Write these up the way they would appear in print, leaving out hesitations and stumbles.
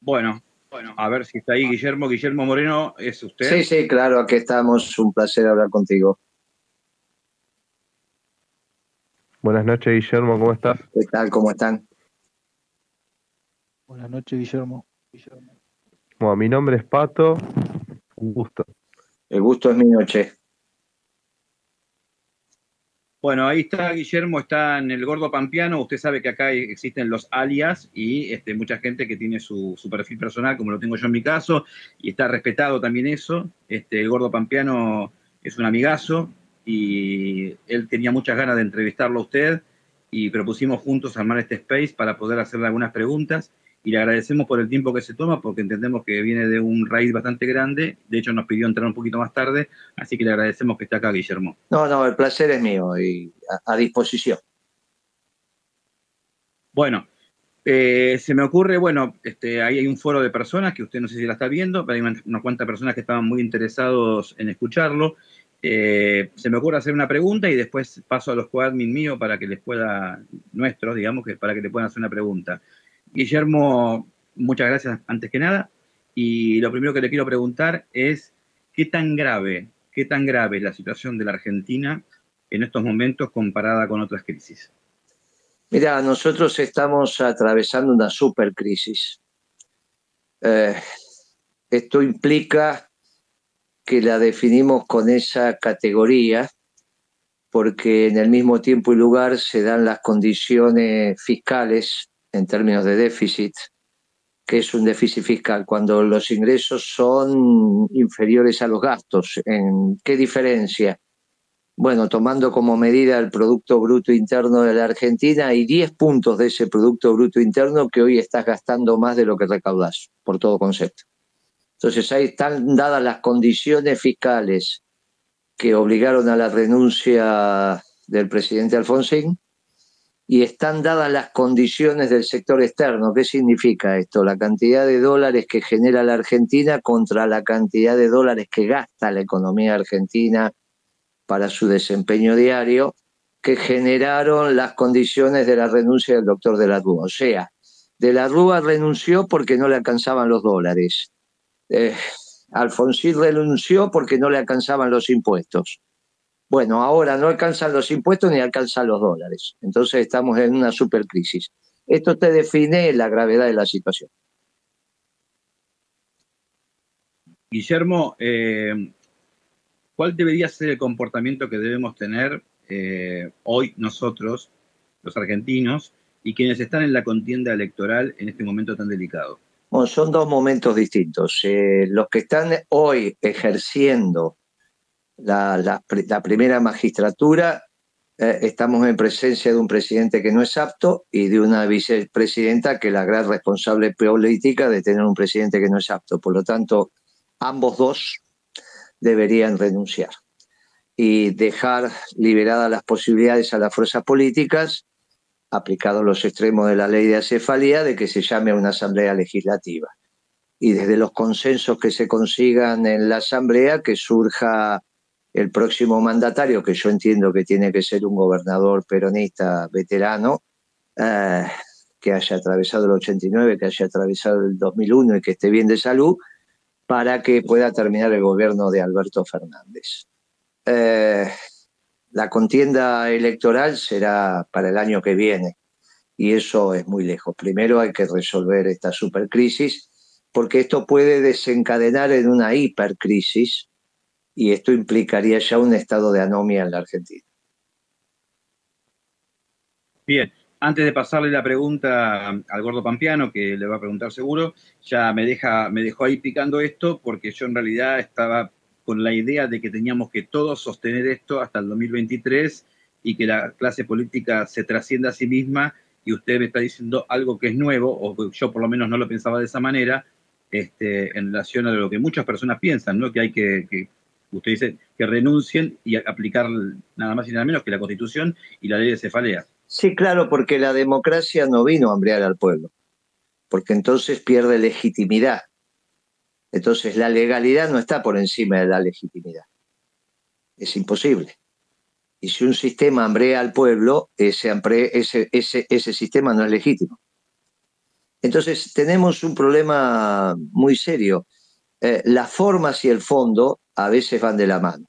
Bueno, a ver si está ahí Guillermo. Guillermo Moreno, ¿es usted? Sí, sí, claro, aquí estamos. Un placer hablar contigo. Buenas noches, Guillermo, ¿cómo estás? ¿Qué tal? ¿Cómo están? Buenas noches, Guillermo. Bueno, mi nombre es Pato, un gusto. El gusto es mío, che. Bueno, ahí está Guillermo, está en el Gordo Pampeano. Usted sabe que acá existen los alias y mucha gente que tiene su perfil personal, como lo tengo yo en mi caso, y está respetado también eso. El Gordo Pampeano es un amigazo y él tenía muchas ganas de entrevistarlo a usted y propusimos juntos armar este space para poder hacerle algunas preguntas y le agradecemos por el tiempo que se toma porque entendemos que viene de un raíz bastante grande. De hecho, nos pidió entrar un poquito más tarde, así que le agradecemos que esté acá, Guillermo. No, el placer es mío y a disposición. Bueno, se me ocurre, bueno, ahí hay un foro de personas que usted no sé si la está viendo, pero hay unas cuantas personas que estaban muy interesados en escucharlo. Se me ocurre hacer una pregunta y después paso a los coadmin míos para que les pueda, nuestros, digamos, que para que le puedan hacer una pregunta. Guillermo, muchas gracias antes que nada. Y lo primero que le quiero preguntar es, qué tan grave es la situación de la Argentina en estos momentos comparada con otras crisis? Mira, nosotros estamos atravesando una supercrisis. Esto implica que la definimos con esa categoría porque en el mismo tiempo y lugar se dan las condiciones fiscales en términos de déficit. ¿Qué es un déficit fiscal? Cuando los ingresos son inferiores a los gastos. ¿En qué diferencia? Bueno, tomando como medida el Producto Bruto Interno de la Argentina, hay 10 puntos de ese Producto Bruto Interno que hoy estás gastando más de lo que recaudás, por todo concepto. Entonces ahí están dadas las condiciones fiscales que obligaron a la renuncia del presidente Alfonsín y están dadas las condiciones del sector externo. ¿Qué significa esto? La cantidad de dólares que genera la Argentina contra la cantidad de dólares que gasta la economía argentina para su desempeño diario, que generaron las condiciones de la renuncia del doctor de la Rúa. O sea, de la Rúa renunció porque no le alcanzaban los dólares. Alfonsín renunció porque no le alcanzaban los impuestos. Bueno, ahora no alcanzan los impuestos ni alcanzan los dólares. Entonces estamos en una supercrisis. Esto te define la gravedad de la situación. Guillermo, ¿cuál debería ser el comportamiento que debemos tener hoy nosotros, los argentinos, y quienes están en la contienda electoral en este momento tan delicado? Bueno, son dos momentos distintos. Los que están hoy ejerciendo la primera magistratura, estamos en presencia de un presidente que no es apto y de una vicepresidenta que es la gran responsable política de tener un presidente que no es apto. Por lo tanto, ambos dos deberían renunciar y dejar liberadas las posibilidades a las fuerzas políticas, aplicados los extremos de la ley de acefalía, de que se llame a una asamblea legislativa. Y desde los consensos que se consigan en la asamblea, que surja el próximo mandatario, que yo entiendo que tiene que ser un gobernador peronista veterano, que haya atravesado el 89, que haya atravesado el 2001 y que esté bien de salud, para que pueda terminar el gobierno de Alberto Fernández. La contienda electoral será para el año que viene y eso es muy lejos. Primero hay que resolver esta supercrisis porque esto puede desencadenar en una hipercrisis y esto implicaría ya un estado de anomia en la Argentina. Bien, antes de pasarle la pregunta al Gordo Pampeano, que le va a preguntar seguro, ya me dejó ahí picando esto, porque yo en realidad estaba con la idea de que teníamos que todos sostener esto hasta el 2023 y que la clase política se trascienda a sí misma, y usted me está diciendo algo que es nuevo, o yo por lo menos no lo pensaba de esa manera, en relación a lo que muchas personas piensan, ¿no? Que hay que usted dice, que renuncien y aplicar nada más y nada menos que la Constitución y la ley de cefalea. Sí, claro, porque la democracia no vino a hambrear al pueblo, porque entonces pierde legitimidad. Entonces la legalidad no está por encima de la legitimidad. Es imposible. Y si un sistema hambrea al pueblo, ese sistema no es legítimo. Entonces tenemos un problema muy serio. Las formas y el fondo a veces van de la mano,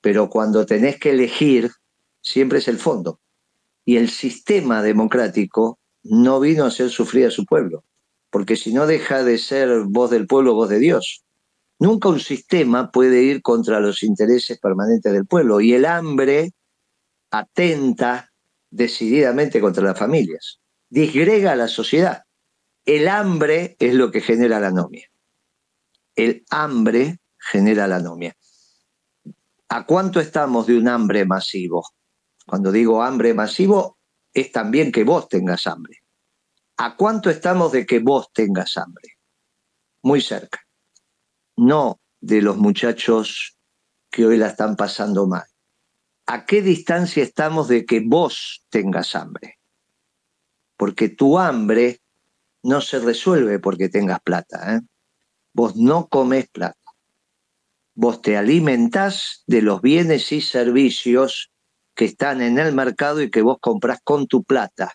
pero cuando tenés que elegir, siempre es el fondo. Y el sistema democrático no vino a hacer sufrir a su pueblo, porque si no deja de ser voz del pueblo, voz de Dios. Nunca un sistema puede ir contra los intereses permanentes del pueblo, y el hambre atenta decididamente contra las familias, disgrega a la sociedad. El hambre es lo que genera la anomia. El hambre genera la anomia. ¿A cuánto estamos de un hambre masivo? Cuando digo hambre masivo, es también que vos tengas hambre. ¿A cuánto estamos de que vos tengas hambre? Muy cerca. No de los muchachos que hoy la están pasando mal. ¿A qué distancia estamos de que vos tengas hambre? Porque tu hambre no se resuelve porque tengas plata, ¿eh? Vos no comés plata. Vos te alimentás de los bienes y servicios que están en el mercado y que vos comprás con tu plata.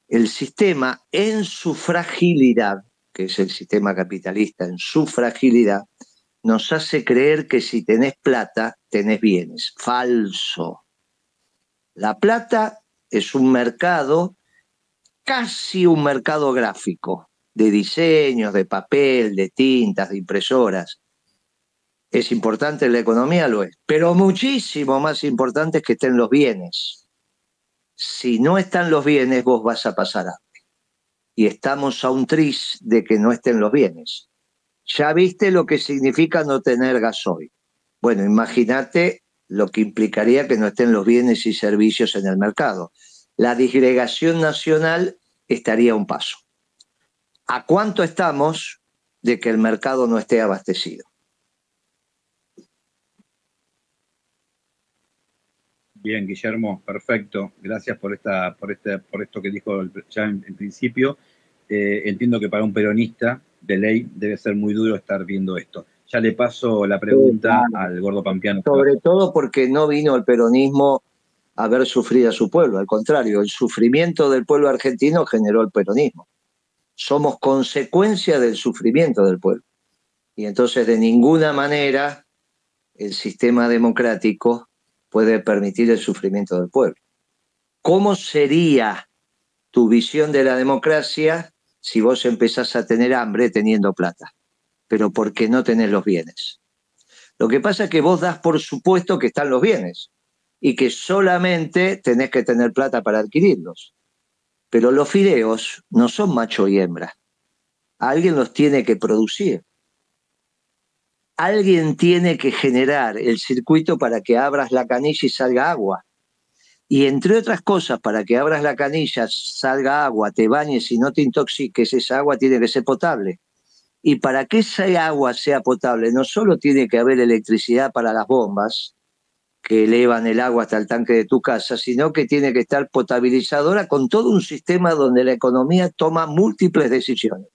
El sistema, en su fragilidad, que es el sistema capitalista, en su fragilidad, nos hace creer que si tenés plata, tenés bienes. Falso. La plata es un mercado, casi un mercado gráfico, de diseños, de papel, de tintas, de impresoras. ¿Es importante en la economía? Lo es. Pero muchísimo más importante es que estén los bienes. Si no están los bienes, vos vas a pasar hambre. Y estamos a un tris de que no estén los bienes. Ya viste lo que significa no tener gasoil. Bueno, imagínate lo que implicaría que no estén los bienes y servicios en el mercado. La disgregación nacional estaría a un paso. ¿A cuánto estamos de que el mercado no esté abastecido? Bien, Guillermo, perfecto. Gracias por esto que dijo ya en principio. Entiendo que para un peronista de ley debe ser muy duro estar viendo esto. Ya le paso la pregunta al gordo pampeano. Sobre todo porque no vino el peronismo a ver sufrir a su pueblo. Al contrario, el sufrimiento del pueblo argentino generó el peronismo. Somos consecuencia del sufrimiento del pueblo. Y entonces de ninguna manera el sistema democrático puede permitir el sufrimiento del pueblo. ¿Cómo sería tu visión de la democracia si vos empezás a tener hambre teniendo plata? Pero porque no tenés los bienes. Lo que pasa es que vos das por supuesto que están los bienes y que solamente tenés que tener plata para adquirirlos. Pero los fideos no son macho y hembra. Alguien los tiene que producir. Alguien tiene que generar el circuito para que abras la canilla y salga agua. Y entre otras cosas, para que abras la canilla, salga agua, te bañes y no te intoxiques, esa agua tiene que ser potable. Y para que esa agua sea potable, no solo tiene que haber electricidad para las bombas que elevan el agua hasta el tanque de tu casa, sino que tiene que estar potabilizadora con todo un sistema donde la economía toma múltiples decisiones.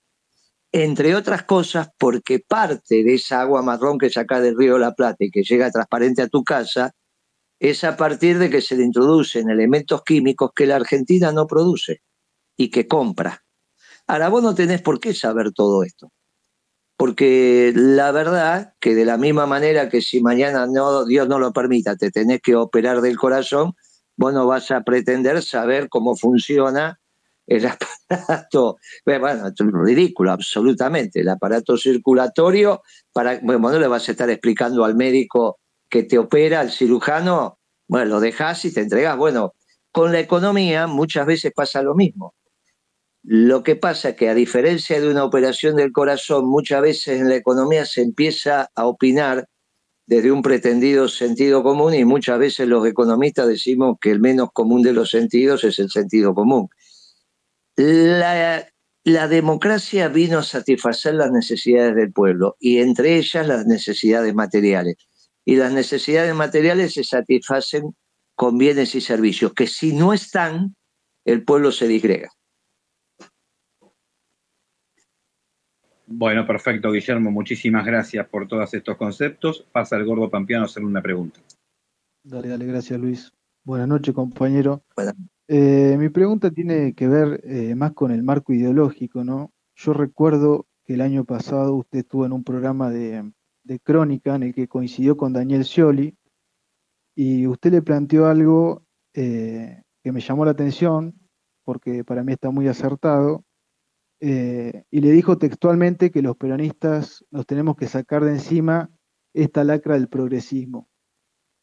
Entre otras cosas, porque parte de esa agua marrón que saca del río de la Plata y que llega transparente a tu casa, es a partir de que se le introducen elementos químicos que la Argentina no produce y que compra. Ahora, vos no tenés por qué saber todo esto. Porque la verdad que de la misma manera que si mañana no, Dios no lo permita, te tenés que operar del corazón, vos no vas a pretender saber cómo funciona el aparato, bueno, es ridículo, absolutamente, el aparato circulatorio, bueno, no le vas a estar explicando al médico que te opera, al cirujano, bueno, lo dejás y te entregás. Bueno, con la economía muchas veces pasa lo mismo. Lo que pasa es que a diferencia de una operación del corazón, muchas veces en la economía se empieza a opinar desde un pretendido sentido común y muchas veces los economistas decimos que el menos común de los sentidos es el sentido común. La democracia vino a satisfacer las necesidades del pueblo y entre ellas las necesidades materiales. Y las necesidades materiales se satisfacen con bienes y servicios que si no están, el pueblo se disgrega. Bueno, perfecto, Guillermo. Muchísimas gracias por todos estos conceptos. Pasa el gordo pampeano a hacerle una pregunta. Dale, gracias Luis. Buenas noches, compañero. Bueno. Mi pregunta tiene que ver más con el marco ideológico, ¿no? Yo recuerdo que el año pasado usted estuvo en un programa de crónica en el que coincidió con Daniel Scioli y usted le planteó algo que me llamó la atención porque para mí está muy acertado, y le dijo textualmente que los peronistas nos tenemos que sacar de encima esta lacra del progresismo.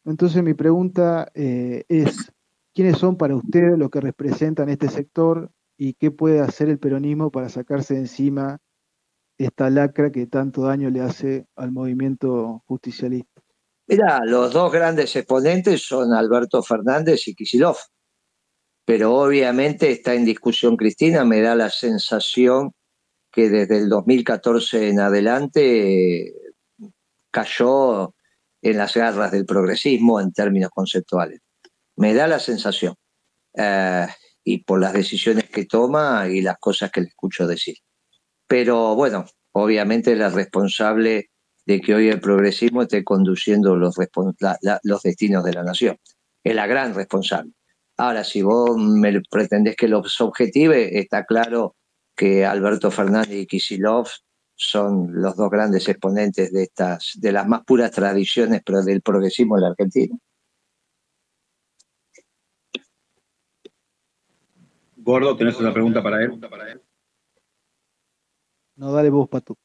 Entonces mi pregunta es, ¿quiénes son para usted los que representan este sector y qué puede hacer el peronismo para sacarse de encima esta lacra que tanto daño le hace al movimiento justicialista? Mira, los dos grandes exponentes son Alberto Fernández y Kicillof, pero obviamente está en discusión Cristina. Me da la sensación que desde el 2014 en adelante cayó en las garras del progresismo en términos conceptuales. Me da la sensación, eh, y por las decisiones que toma y las cosas que le escucho decir. Pero bueno, obviamente es la responsable de que hoy el progresismo esté conduciendo los destinos de la nación. Es la gran responsable. Ahora, si vos me pretendés que los objetive, está claro que Alberto Fernández y Kicillof son los dos grandes exponentes de las más puras tradiciones del progresismo en la Argentina. Gordo, ¿tenés una pregunta para él? No, dale vos, Pato.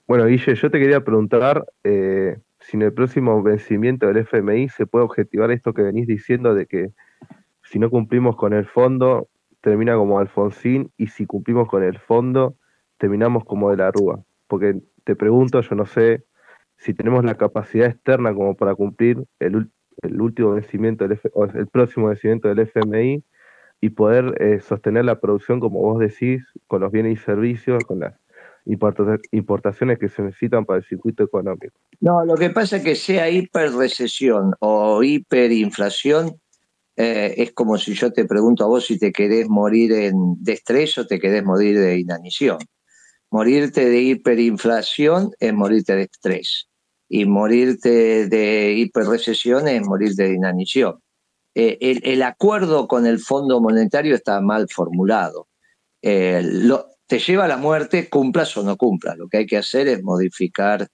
Bueno, Guille, yo te quería preguntar si en el próximo vencimiento del FMI se puede objetivar esto que venís diciendo de que si no cumplimos con el fondo, termina como Alfonsín, y si cumplimos con el fondo, terminamos como de la Rúa. Porque te pregunto, yo no sé si tenemos la capacidad externa como para cumplir el último vencimiento o el próximo vencimiento del FMI y poder sostener la producción, como vos decís, con los bienes y servicios, con las importaciones que se necesitan para el circuito económico. No, lo que pasa es que sea hiperrecesión o hiperinflación, es como si yo te pregunto a vos si te querés morir de estrés o te querés morir de inanición. Morirte de hiperinflación es morirte de estrés, y morirte de hiperrecesión es morirte de inanición. El acuerdo con el Fondo Monetario está mal formulado. Te lleva a la muerte, cumplas o no cumplas. Lo que hay que hacer es modificar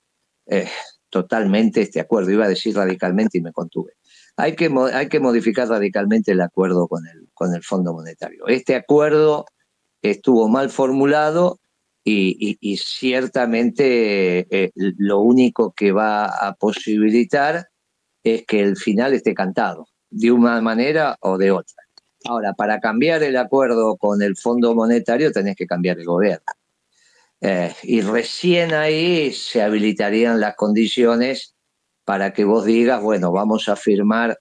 totalmente este acuerdo. Iba a decir radicalmente y me contuve. Hay que modificar radicalmente el acuerdo con el Fondo Monetario. Este acuerdo estuvo mal formulado y ciertamente lo único que va a posibilitar es que el final esté cantado, de una manera o de otra. Ahora, para cambiar el acuerdo con el Fondo Monetario tenés que cambiar el gobierno. Y recién ahí se habilitarían las condiciones para que vos digas, bueno, vamos a firmar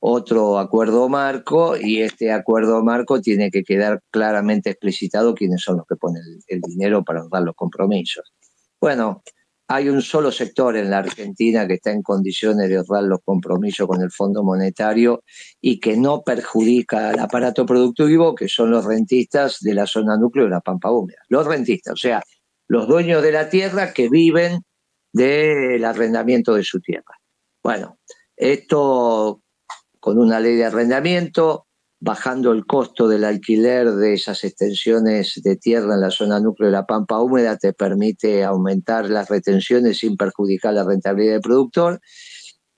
otro acuerdo marco, y este acuerdo marco tiene que quedar claramente explicitado quiénes son los que ponen el dinero para honrar los compromisos. Bueno, hay un solo sector en la Argentina que está en condiciones de honrar los compromisos con el Fondo Monetario y que no perjudica al aparato productivo, que son los rentistas de la zona núcleo de la Pampa Húmeda. Los rentistas, o sea, los dueños de la tierra que viven del arrendamiento de su tierra. Bueno, esto con una ley de arrendamiento, bajando el costo del alquiler de esas extensiones de tierra en la zona núcleo de la Pampa Húmeda, te permite aumentar las retenciones sin perjudicar la rentabilidad del productor.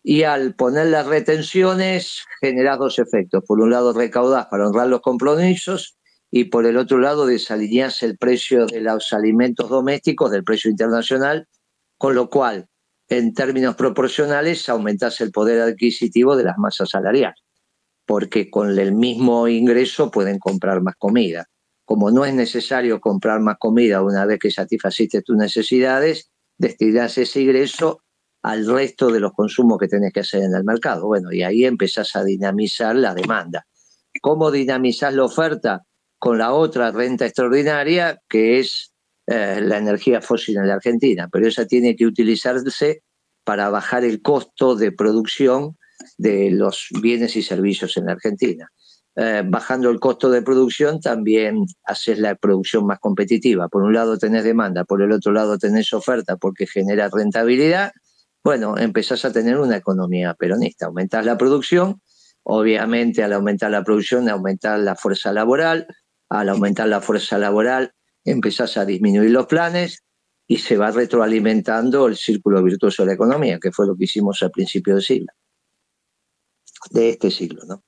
Y al poner las retenciones generás dos efectos. Por un lado recaudás para honrar los compromisos, y por el otro lado desalineás el precio de los alimentos domésticos del precio internacional, con lo cual, en términos proporcionales, aumentás el poder adquisitivo de las masas salariales, porque con el mismo ingreso pueden comprar más comida. Como no es necesario comprar más comida una vez que satisfaciste tus necesidades, destinás ese ingreso al resto de los consumos que tenés que hacer en el mercado. Bueno, y ahí empezás a dinamizar la demanda. ¿Cómo dinamizás la oferta? Con la otra renta extraordinaria, que es la energía fósil en la Argentina, pero esa tiene que utilizarse para bajar el costo de producción de los bienes y servicios en la Argentina. Bajando el costo de producción también haces la producción más competitiva. Por un lado tenés demanda, por el otro lado tenés oferta porque genera rentabilidad. Bueno, empezás a tener una economía peronista. Aumentás la producción, Obviamente, al aumentar la producción, aumentar la fuerza laboral. Al aumentar la fuerza laboral, empezás a disminuir los planes y se va retroalimentando el círculo virtuoso de la economía, que fue lo que hicimos al principio del siglo, de este siglo, ¿no?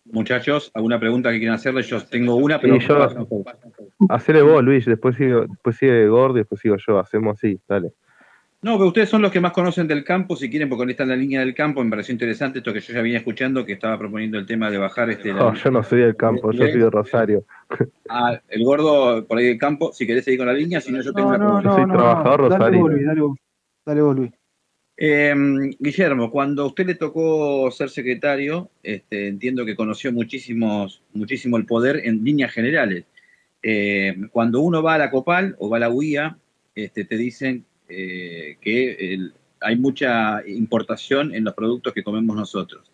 Muchachos, ¿alguna pregunta que quieran hacerle? Yo tengo una, pero... Sí, hacele vos, Luis, después sigue Gordo y después sigo yo, hacemos así, dale. No, pero ustedes son los que más conocen del campo, si quieren, porque está en la línea del campo. Me pareció interesante esto que yo ya venía escuchando, que estaba proponiendo el tema de bajar No, yo no soy del campo, yo soy de Rosario. El Gordo por ahí del campo, si querés seguir con la línea, si no yo tengo una pregunta. Yo soy trabajador Rosario. Dale vos, Luis. Guillermo, cuando a usted le tocó ser secretario, entiendo que conoció muchísimo el poder en líneas generales. Cuando uno va a la Copal o va a la UIA, te dicen que hay mucha importación en los productos que comemos nosotros.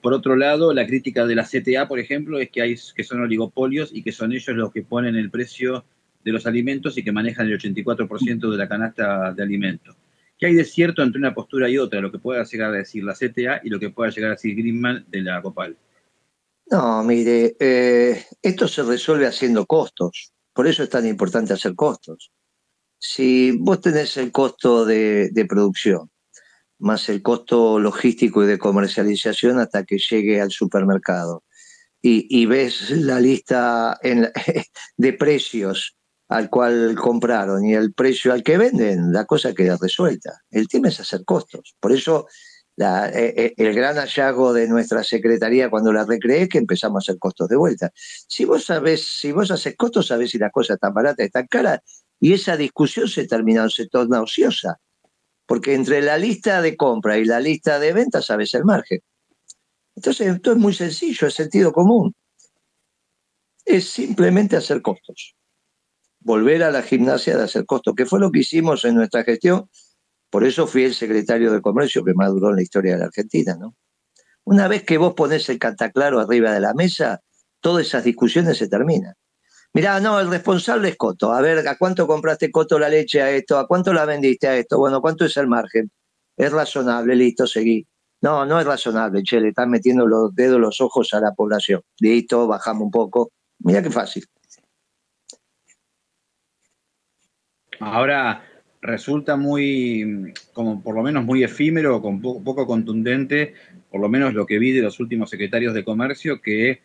Por otro lado, la crítica de la CTA, por ejemplo, es que son oligopolios y que son ellos los que ponen el precio de los alimentos y que manejan el 84% de la canasta de alimentos. ¿Qué hay de cierto entre una postura y otra? Lo que pueda llegar a decir la CTA y lo que pueda llegar a decir Greenman de la Copal. No, mire, esto se resuelve haciendo costos. Por eso es tan importante hacer costos. Si vos tenés el costo de producción, más el costo logístico y de comercialización hasta que llegue al supermercado, y ves la lista de precios al cual compraron y el precio al que venden, la cosa queda resuelta. El tema es hacer costos. Por eso el gran hallazgo de nuestra secretaría cuando la recreé es que empezamos a hacer costos de vuelta. Si vos haces costos, sabés si las cosas están baratas, están caras, y esa discusión se torna ociosa, porque entre la lista de compra y la lista de venta sabes el margen. Entonces, esto es muy sencillo, es sentido común. Es simplemente hacer costos. Volver a la gimnasia de hacer costos, que fue lo que hicimos en nuestra gestión. Por eso fui el secretario de Comercio que más duró en la historia de la Argentina, ¿no? Una vez que vos ponés el cantaclaro arriba de la mesa, todas esas discusiones se terminan. Mirá, no, el responsable es Coto. A ver, ¿a cuánto compraste, Coto, la leche a esto? ¿A cuánto la vendiste a esto? Bueno, ¿cuánto es el margen? Es razonable, listo, seguí. No, no es razonable, che, le están metiendo los dedos en los ojos a la población. Listo, bajamos un poco. Mirá qué fácil. Ahora resulta muy, como por lo menos muy efímero, poco contundente, por lo menos lo que vi de los últimos secretarios de Comercio, que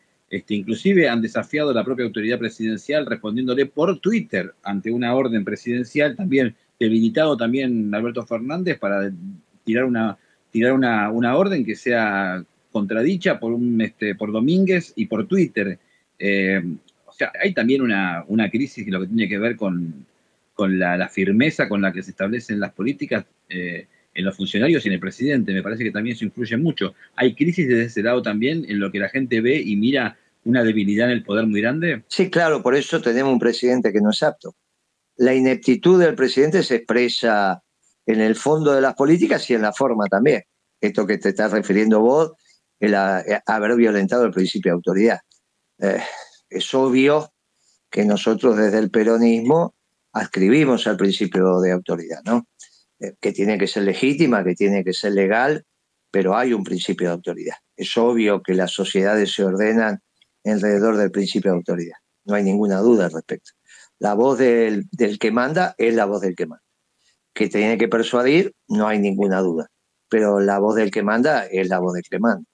inclusive han desafiado a la propia autoridad presidencial respondiéndole por Twitter ante una orden presidencial, también debilitado también Alberto Fernández para tirar una orden que sea contradicha por Domínguez y por Twitter. O sea, hay también una crisis que lo que tiene que ver con la firmeza con la que se establecen las políticas en los funcionarios y en el presidente. Me parece que también eso influye mucho. ¿Hay crisis desde ese lado también, en lo que la gente ve y mira una debilidad en el poder muy grande? Sí, claro, por eso tenemos un presidente que no es apto. La ineptitud del presidente se expresa en el fondo de las políticas y en la forma también. Esto que te estás refiriendo vos, haber violentado el principio de autoridad. Es obvio que nosotros desde el peronismo adscribimos al principio de autoridad, ¿no? Que tiene que ser legítima, que tiene que ser legal, pero hay un principio de autoridad. Es obvio que las sociedades se ordenan alrededor del principio de autoridad. No hay ninguna duda al respecto. La voz del que manda es la voz del que manda. Que tiene que persuadir, no hay ninguna duda. Pero la voz del que manda es la voz del que manda.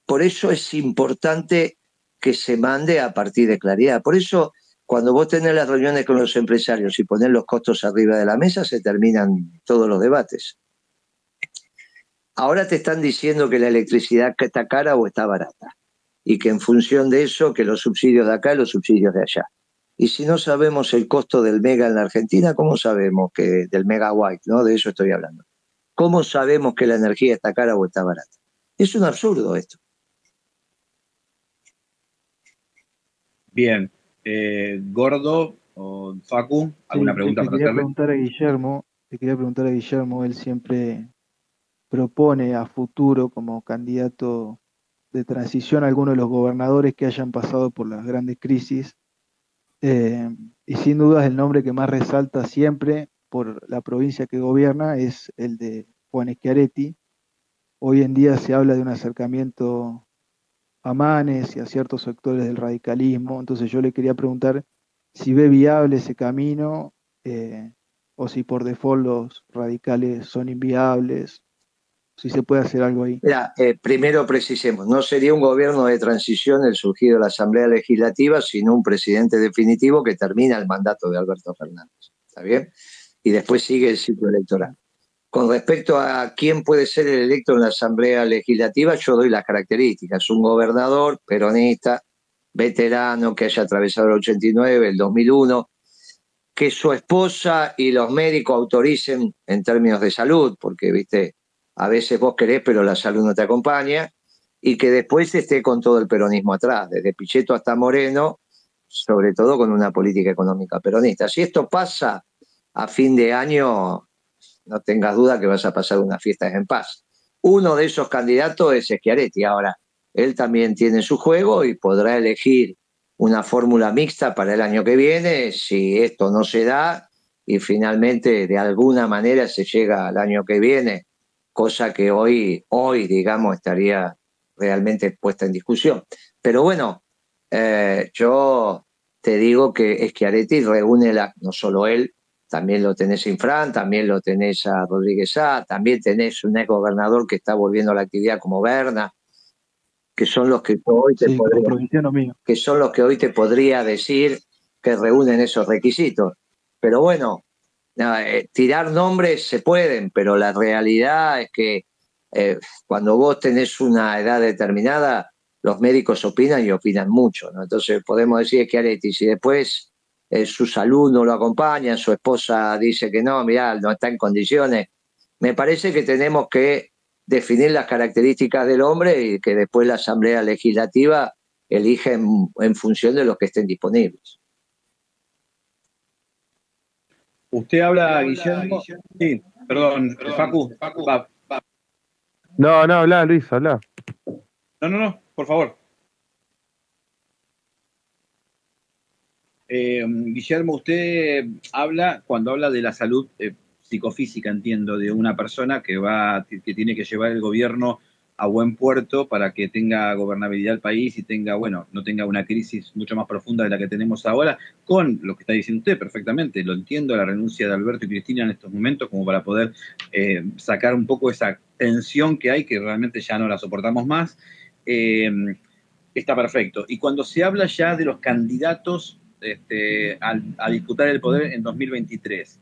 Por eso es importante que se mande a partir de claridad. Por eso, cuando vos tenés las reuniones con los empresarios y ponés los costos arriba de la mesa, se terminan todos los debates. Ahora te están diciendo que la electricidad está cara o está barata. Y que en función de eso, que los subsidios de acá y los subsidios de allá. Y si no sabemos el costo del mega en la Argentina, ¿cómo sabemos que del megawatt, ¿no? De eso estoy hablando. ¿Cómo sabemos que la energía está cara o está barata? Es un absurdo esto. Bien. Gordo o Facu, ¿alguna pregunta para hacerle? Te quería preguntar a Guillermo, él siempre propone a futuro como candidato de transición a algunos de los gobernadores que hayan pasado por las grandes crisis. Y sin duda el nombre que más resalta siempre por la provincia que gobierna es el de Juan Schiaretti, hoy en día se habla de un acercamiento a Manes y a ciertos sectores del radicalismo. Entonces yo le quería preguntar si ve viable ese camino, eh, o si por default los radicales son inviables, si se puede hacer algo ahí. Mira, primero precisemos, no sería un gobierno de transición el surgido de la Asamblea Legislativa, sino un presidente definitivo que termina el mandato de Alberto Fernández. ¿Está bien? Y después sigue el ciclo electoral. Con respecto a quién puede ser el electo en la Asamblea Legislativa, yo doy las características. Un gobernador peronista, veterano, que haya atravesado el 89, el 2001, que su esposa y los médicos autoricen en términos de salud, porque, viste, a veces vos querés, pero la salud no te acompaña, y que después esté con todo el peronismo atrás, desde Pichetto hasta Moreno, sobre todo con una política económica peronista. Si esto pasa a fin de año, no tengas duda que vas a pasar unas fiestas en paz. Uno de esos candidatos es Schiaretti. Ahora, él también tiene su juego y podrá elegir una fórmula mixta para el año que viene si esto no se da y finalmente de alguna manera se llega al año que viene, cosa que hoy digamos, estaría realmente puesta en discusión. Pero bueno, yo te digo que Schiaretti reúne, no solo él, también lo tenés a Infran, también lo tenés a Rodríguez A, también tenés un ex gobernador que está volviendo a la actividad como Berna, que son los que hoy te Sí, como provinciano mío. que son los que hoy te podría decir que reúnen esos requisitos. Pero bueno, tirar nombres se pueden, pero la realidad es que cuando vos tenés una edad determinada, los médicos opinan y opinan mucho, ¿no? Entonces podemos decir que Schiaretti, si después su salud no lo acompaña, su esposa dice que no, mirá, no está en condiciones, me parece que tenemos que definir las características del hombre y que después la Asamblea Legislativa elige en función de los que estén disponibles. Usted habla, Guillermo. Sí, perdón, Facu. Va. No, habla, Luis, habla. No, por favor. Guillermo, usted habla, cuando habla de la salud psicofísica, entiendo, de una persona que tiene que llevar el gobierno a buen puerto para que tenga gobernabilidad el país y no tenga una crisis mucho más profunda de la que tenemos ahora, con lo que está diciendo usted perfectamente. Lo entiendo, la renuncia de Alberto y Cristina en estos momentos, como para poder sacar un poco esa tensión que hay, que realmente ya no la soportamos más. Está perfecto. Y cuando se habla ya de los candidatos a disputar el poder en 2023,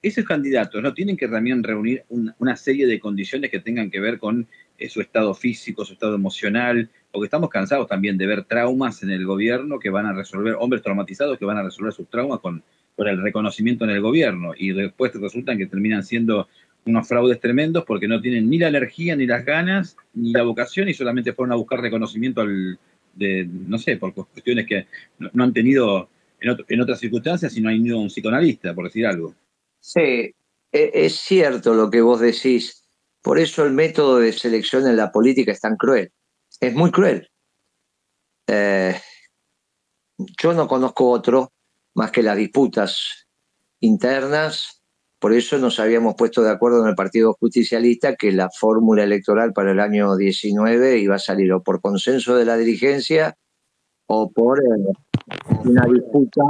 esos candidatos no tienen que también reunir una serie de condiciones que tengan que ver con su estado físico, su estado emocional, porque estamos cansados también de ver traumas en el gobierno que van a resolver, hombres traumatizados que van a resolver sus traumas con el reconocimiento en el gobierno, y después resultan que terminan siendo unos fraudes tremendos porque no tienen ni la energía, ni las ganas, ni la vocación, y solamente fueron a buscar reconocimiento no sé, por cuestiones que no han tenido en otras circunstancias, si no han ido a un psicoanalista, por decir algo. Sí, es cierto lo que vos decís. Por eso el método de selección en la política es tan cruel. Es muy cruel. Yo no conozco otro más que las disputas internas. Por eso nos habíamos puesto de acuerdo en el Partido Justicialista que la fórmula electoral para el año 19 iba a salir o por consenso de la dirigencia o por una disputa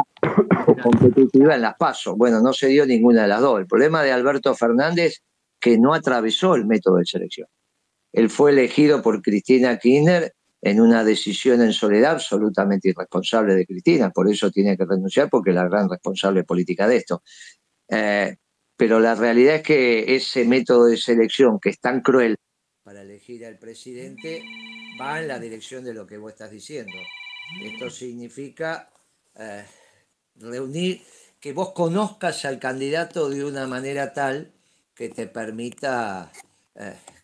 competitiva en las PASO. Bueno, no se dio ninguna de las dos. El problema de Alberto Fernández que no atravesó el método de selección. Él fue elegido por Cristina Kirchner en una decisión en soledad absolutamente irresponsable de Cristina, por eso tiene que renunciar porque es la gran responsable política de esto. Pero la realidad es que ese método de selección que es tan cruel para elegir al presidente va en la dirección de lo que vos estás diciendo. Esto significa reunir, que vos conozcas al candidato de una manera tal que te permita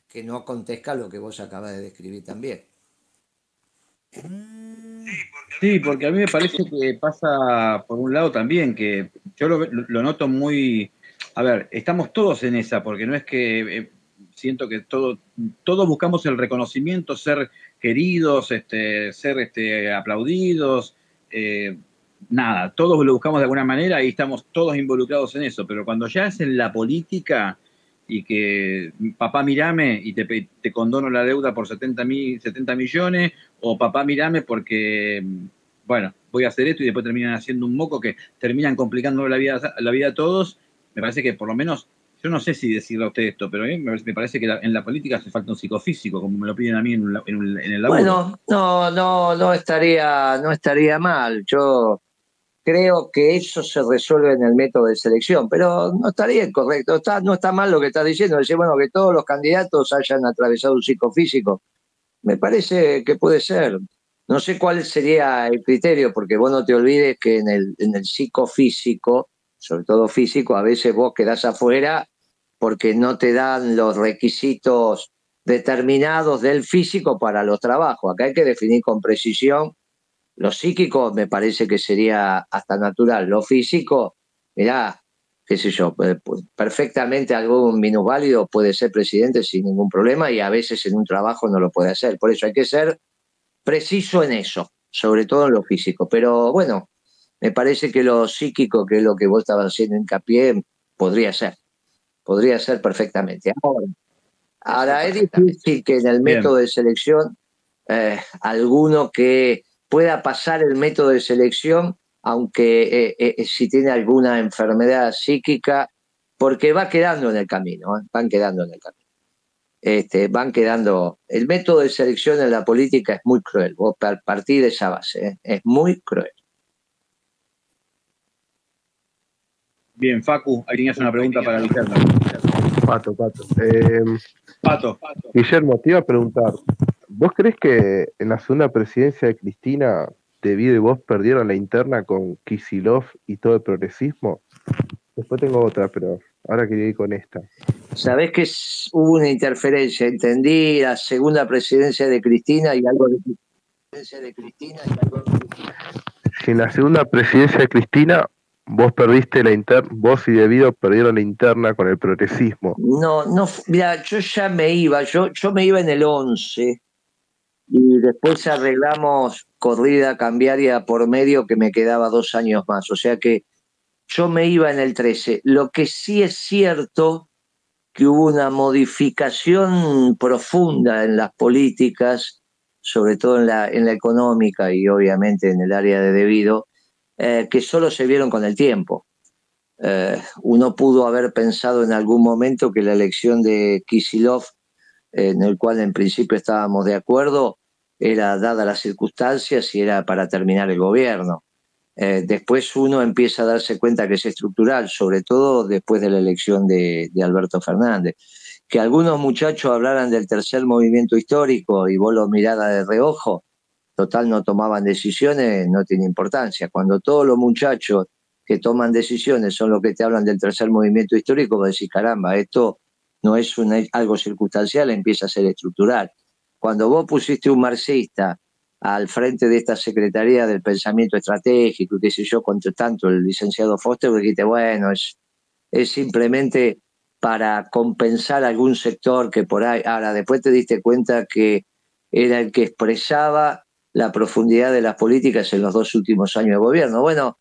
que no acontezca lo que vos acabas de describir también. Sí, porque a mí me parece que pasa por un lado también, que yo lo noto muy... A ver, estamos todos en esa, porque no es que siento que todos buscamos el reconocimiento, ser queridos, ser aplaudidos, nada, todos lo buscamos de alguna manera y estamos todos involucrados en eso, pero cuando ya es en la política, y que papá mirame y te condono la deuda por 70 millones, o papá mirame porque, bueno, voy a hacer esto y después terminan haciendo un moco que terminan complicando la vida a todos. Me parece que por lo menos, yo no sé si decirle a usted esto, pero a mí me parece que en la política hace falta un psicofísico, como me lo piden a mí en el laburo. Bueno, no estaría mal. Yo creo que eso se resuelve en el método de selección, pero no estaría incorrecto. No está mal lo que estás diciendo, decir, bueno, que todos los candidatos hayan atravesado un psicofísico. Me parece que puede ser. No sé cuál sería el criterio, porque vos no te olvides que en el psicofísico, sobre todo físico, a veces vos quedás afuera porque no te dan los requisitos determinados del físico para los trabajos. Acá hay que definir con precisión. Lo psíquico me parece que sería hasta natural. Lo físico, mirá, qué sé yo, perfectamente algún minusválido puede ser presidente sin ningún problema y a veces en un trabajo no lo puede hacer. Por eso hay que ser preciso en eso, sobre todo en lo físico. Pero bueno, me parece que lo psíquico, que es lo que vos estabas haciendo hincapié, podría ser perfectamente. Ahora es difícil que en el método de selección alguno que pueda pasar el método de selección, aunque si tiene alguna enfermedad psíquica, porque va quedando en el camino, van quedando en el camino. Van quedando. El método de selección en la política es muy cruel, vos partís de esa base, es muy cruel. Bien, Facu, ahí tenías una pregunta para Guillermo. Pato. Pato. Guillermo, te iba a preguntar, ¿vos crees que en la segunda presidencia de Cristina, Debido y vos perdieron la interna con Kicillof y todo el progresismo? Después tengo otra, pero ahora quería ir con esta. Sabés que hubo una interferencia, entendí la segunda presidencia de Cristina y algo de Si en la segunda presidencia de Cristina vos perdiste la interna, vos y Debido perdieron la interna con el progresismo. No, mira, yo ya me iba, yo me iba en el 11 y después arreglamos corrida cambiaria por medio que me quedaba 2 años más, o sea que yo me iba en el 13. Lo que sí es cierto que hubo una modificación profunda en las políticas, sobre todo en la económica y obviamente en el área de Debido, que solo se vieron con el tiempo. Uno pudo haber pensado en algún momento que la elección de Kicillof, en el cual en principio estábamos de acuerdo, era dada las circunstancias y era para terminar el gobierno. Después uno empieza a darse cuenta que es estructural, sobre todo después de la elección de Alberto Fernández. Que algunos muchachos hablaran del tercer movimiento histórico y vos lo mirara de reojo, total no tomaban decisiones, no tiene importancia. Cuando todos los muchachos que toman decisiones son los que te hablan del tercer movimiento histórico, vos decís, caramba, esto no es algo circunstancial, empieza a ser estructural. Cuando vos pusiste un marxista al frente de esta Secretaría del Pensamiento Estratégico, qué sé yo, contra tanto el licenciado Foster, dijiste, bueno, es simplemente para compensar algún sector que por ahí. Ahora, después te diste cuenta que era el que expresaba la profundidad de las políticas en los 2 últimos años de gobierno. Bueno,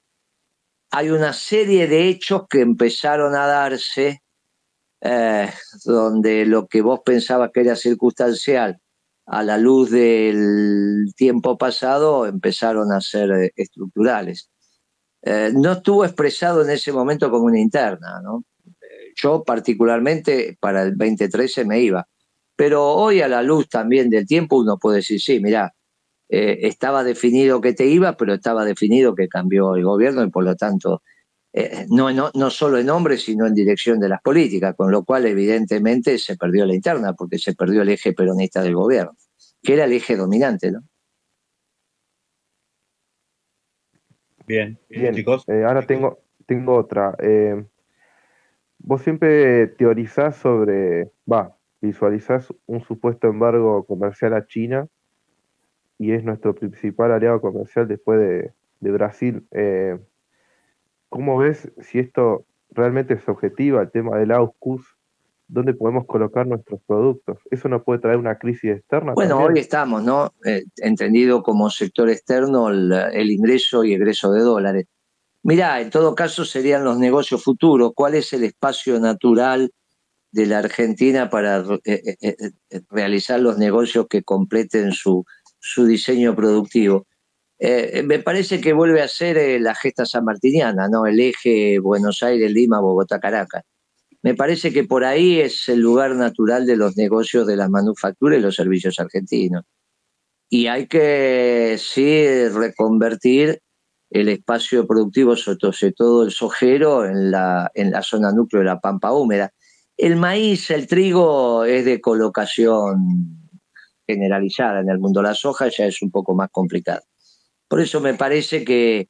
hay una serie de hechos que empezaron a darse donde lo que vos pensabas que era circunstancial a la luz del tiempo pasado empezaron a ser estructurales. No estuvo expresado en ese momento como una interna, ¿no? Yo particularmente para el 2013 me iba, pero hoy a la luz también del tiempo uno puede decir, sí, mirá, estaba definido que te iba, pero estaba definido que cambió el gobierno y por lo tanto no solo en nombre, sino en dirección de las políticas, con lo cual evidentemente se perdió la interna, porque se perdió el eje peronista del gobierno, que era el eje dominante, ¿no? Bien, chicos. Ahora tengo otra. Vos siempre teorizás visualizás un supuesto embargo comercial a China y es nuestro principal aliado comercial después de Brasil. ¿Cómo ves si esto realmente es objetivo, el tema del AUKUS? ¿Dónde podemos colocar nuestros productos? ¿Eso nos puede traer una crisis externa? Bueno, también? hoy estamos, ¿no? Entendido como sector externo el ingreso y egreso de dólares. Mirá, en todo caso serían los negocios futuros. ¿Cuál es el espacio natural de la Argentina para realizar los negocios que completen su diseño productivo. Me parece que vuelve a ser la gesta sanmartiniana, ¿no? El eje Buenos Aires, Lima, Bogotá, Caracas. Me parece que por ahí es el lugar natural de los negocios de la manufactura y los servicios argentinos. Y hay que, sí, reconvertir el espacio productivo, sobre todo el sojero, en la zona núcleo de la pampa húmeda. El maíz, el trigo es de colocación generalizada en el mundo. La soja ya es un poco más complicada. Por eso me parece que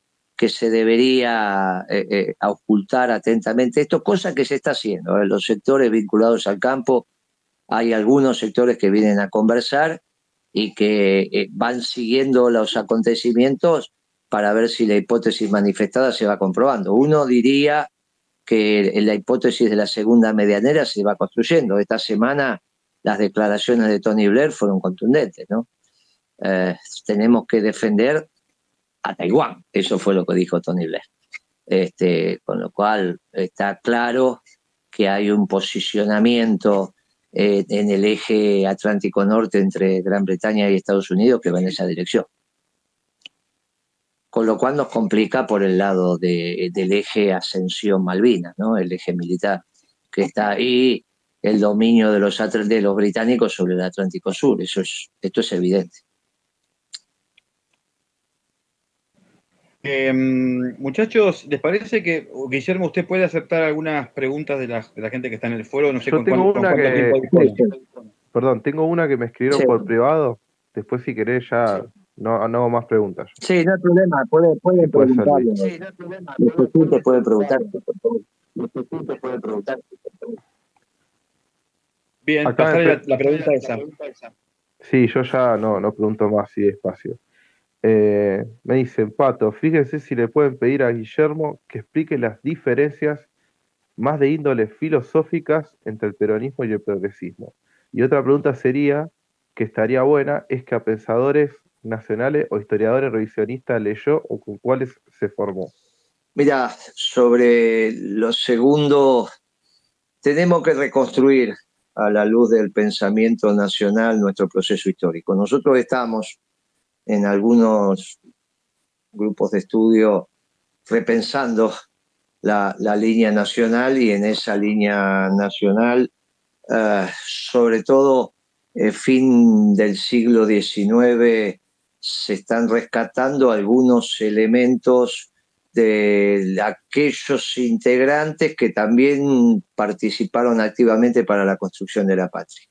se debería auscultar atentamente esto, cosa que se está haciendo. En los sectores vinculados al campo hay algunos sectores que vienen a conversar y que van siguiendo los acontecimientos para ver si la hipótesis manifestada se va comprobando. Uno diría que la hipótesis de la segunda medianera se va construyendo. Esta semana las declaraciones de Tony Blair fueron contundentes, ¿no? Tenemos que defender a Taiwán, eso fue lo que dijo Tony Blair. Con lo cual está claro que hay un posicionamiento en el eje Atlántico Norte entre Gran Bretaña y Estados Unidos que va en esa dirección. Con lo cual nos complica por el lado del eje Ascensión-Malvinas, ¿no? El eje militar, que está ahí, el dominio de los británicos sobre el Atlántico Sur. Esto es evidente. Muchachos, ¿les parece que, Guillermo, usted puede aceptar algunas preguntas de la gente que está en el foro? No sé Yo tengo una Perdón, tengo una que me escribieron por privado. Después, si querés, ya no hago más preguntas. Sí, no hay problema, puede preguntarlo. Sí, no hay problema. Usted puede preguntar. Bien, pasarle la pregunta esa. Sí, yo ya no pregunto más así despacio. Me dicen, Pato, fíjense si le pueden pedir a Guillermo que explique las diferencias más de índole filosóficas entre el peronismo y el progresismo. Y otra pregunta sería, que estaría buena, es que a pensadores nacionales o historiadores revisionistas leyó o con cuáles se formó. Mira, sobre lo segundo, tenemos que reconstruir a la luz del pensamiento nacional nuestro proceso histórico. Nosotros estamos en algunos grupos de estudio repensando la línea nacional, y en esa línea nacional, sobre todo fin del siglo XIX, se están rescatando algunos elementos de aquellos integrantes que también participaron activamente para la construcción de la patria.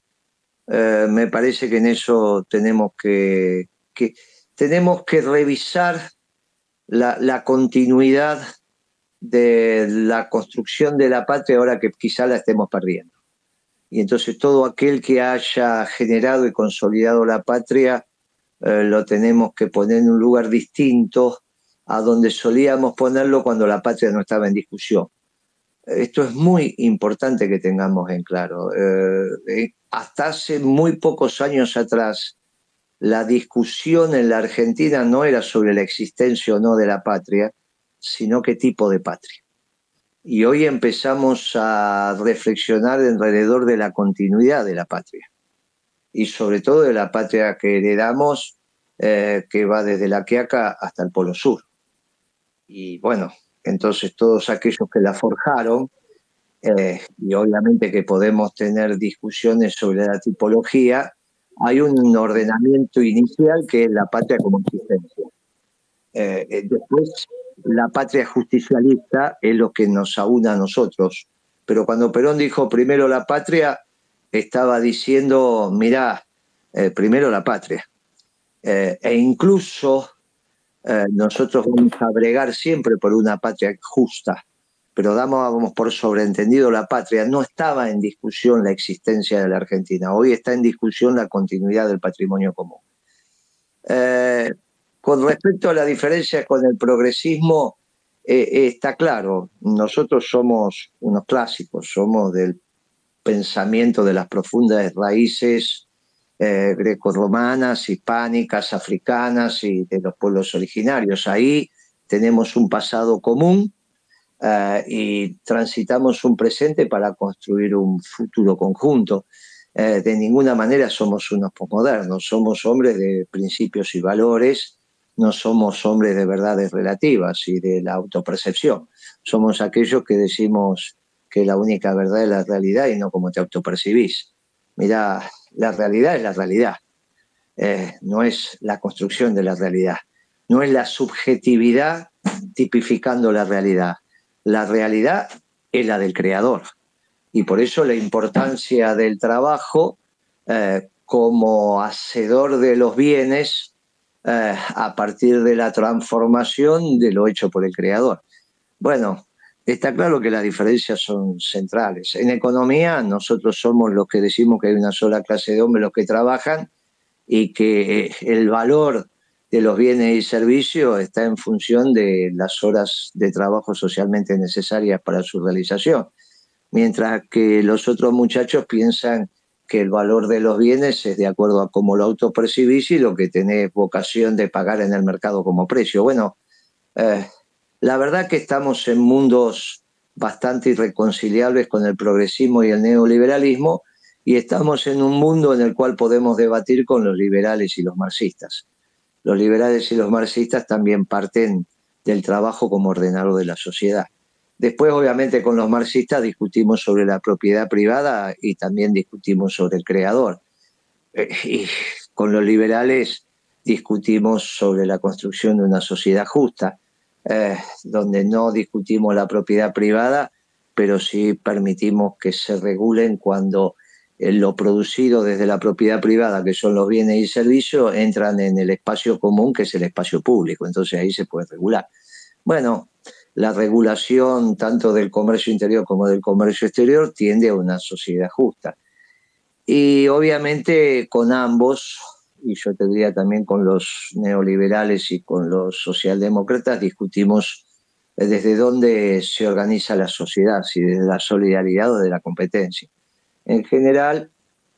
Me parece que en eso tenemos que revisar la continuidad de la construcción de la patria ahora que quizá la estemos perdiendo. Y entonces todo aquel que haya generado y consolidado la patria lo tenemos que poner en un lugar distinto a donde solíamos ponerlo cuando la patria no estaba en discusión. Esto es muy importante que tengamos en claro. Hasta hace muy pocos años atrás, la discusión en la Argentina no era sobre la existencia o no de la patria, sino qué tipo de patria. Y hoy empezamos a reflexionar alrededor de la continuidad de la patria, y sobre todo de la patria que heredamos, que va desde La Quiaca hasta el Polo Sur. Y bueno, entonces todos aquellos que la forjaron, y obviamente que podemos tener discusiones sobre la tipología, hay un ordenamiento inicial que es la patria como existencia. Después, la patria justicialista es lo que nos aúna a nosotros. Pero cuando Perón dijo primero la patria, estaba diciendo, mirá, primero la patria. E incluso nosotros vamos a bregar siempre por una patria justa, pero dábamos por sobreentendido la patria. No estaba en discusión la existencia de la Argentina. Hoy está en discusión la continuidad del patrimonio común. Con respecto a la diferencia con el progresismo, está claro, nosotros somos unos clásicos, somos del pensamiento de las profundas raíces grecorromanas, hispánicas, africanas y de los pueblos originarios. Ahí tenemos un pasado común y transitamos un presente para construir un futuro conjunto. De ninguna manera somos unos posmodernos, somos hombres de principios y valores, no somos hombres de verdades relativas y de la autopercepción. Somos aquellos que decimos que la única verdad es la realidad y no como te autopercibís. Mirá, la realidad es la realidad, no es la construcción de la realidad, no es la subjetividad tipificando la realidad. La realidad es la del creador. Y por eso la importancia del trabajo como hacedor de los bienes a partir de la transformación de lo hecho por el creador. Bueno, está claro que las diferencias son centrales. En economía nosotros somos los que decimos que hay una sola clase de hombres los que trabajan y que el valor de los bienes y servicios está en función de las horas de trabajo socialmente necesarias para su realización. Mientras que los otros muchachos piensan que el valor de los bienes es de acuerdo a cómo lo autopercibís y lo que tenés vocación de pagar en el mercado como precio. Bueno, la verdad que estamos en mundos bastante irreconciliables con el progresismo y el neoliberalismo, y estamos en un mundo en el cual podemos debatir con los liberales y los marxistas. Los liberales y los marxistas también parten del trabajo como ordenador de la sociedad. Después, obviamente, con los marxistas discutimos sobre la propiedad privada y también discutimos sobre el creador. Y con los liberales discutimos sobre la construcción de una sociedad justa, donde no discutimos la propiedad privada, pero sí permitimos que se regulen cuando lo producido desde la propiedad privada, que son los bienes y servicios, entran en el espacio común, que es el espacio público. Entonces ahí se puede regular. Bueno, la regulación tanto del comercio interior como del comercio exterior tiende a una sociedad justa. Y obviamente con ambos, y yo te diría también con los neoliberales y con los socialdemócratas, discutimos desde dónde se organiza la sociedad, si desde la solidaridad o de la competencia. En general,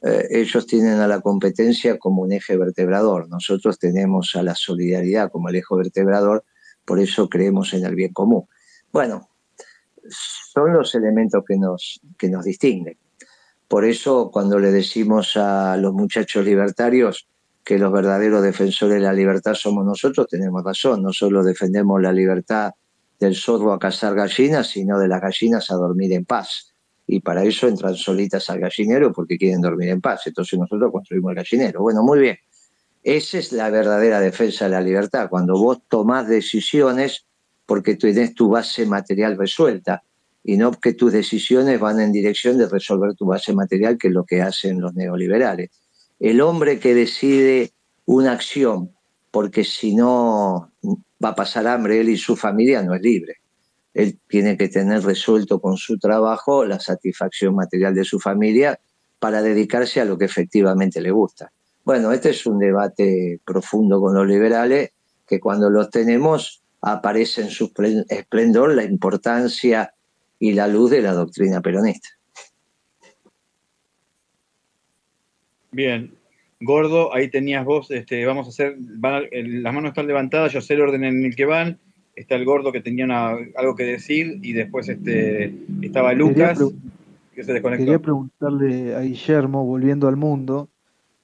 ellos tienen a la competencia como un eje vertebrador. Nosotros tenemos a la solidaridad como el eje vertebrador, por eso creemos en el bien común. Bueno, son los elementos que nos distinguen. Por eso, cuando le decimos a los muchachos libertarios que los verdaderos defensores de la libertad somos nosotros, tenemos razón. No solo defendemos la libertad del zorro a cazar gallinas, sino de las gallinas a dormir en paz. Y para eso entran solitas al gallinero porque quieren dormir en paz. Entonces nosotros construimos el gallinero. Bueno, muy bien. Esa es la verdadera defensa de la libertad, cuando vos tomás decisiones porque tenés tu base material resuelta y no que tus decisiones van en dirección de resolver tu base material, que es lo que hacen los neoliberales. El hombre que decide una acción porque si no va a pasar hambre él y su familia no es libre. Él tiene que tener resuelto con su trabajo la satisfacción material de su familia para dedicarse a lo que efectivamente le gusta. Bueno, este es un debate profundo con los liberales, que cuando los tenemos aparece en su esplendor la importancia y la luz de la doctrina peronista. Bien, Gordo, ahí tenías vos, vamos a hacer, las manos están levantadas, yo sé el orden en el que van, está el Gordo que tenía algo que decir, y después estaba Lucas, que se desconectó. Quería preguntarle a Guillermo, volviendo al mundo,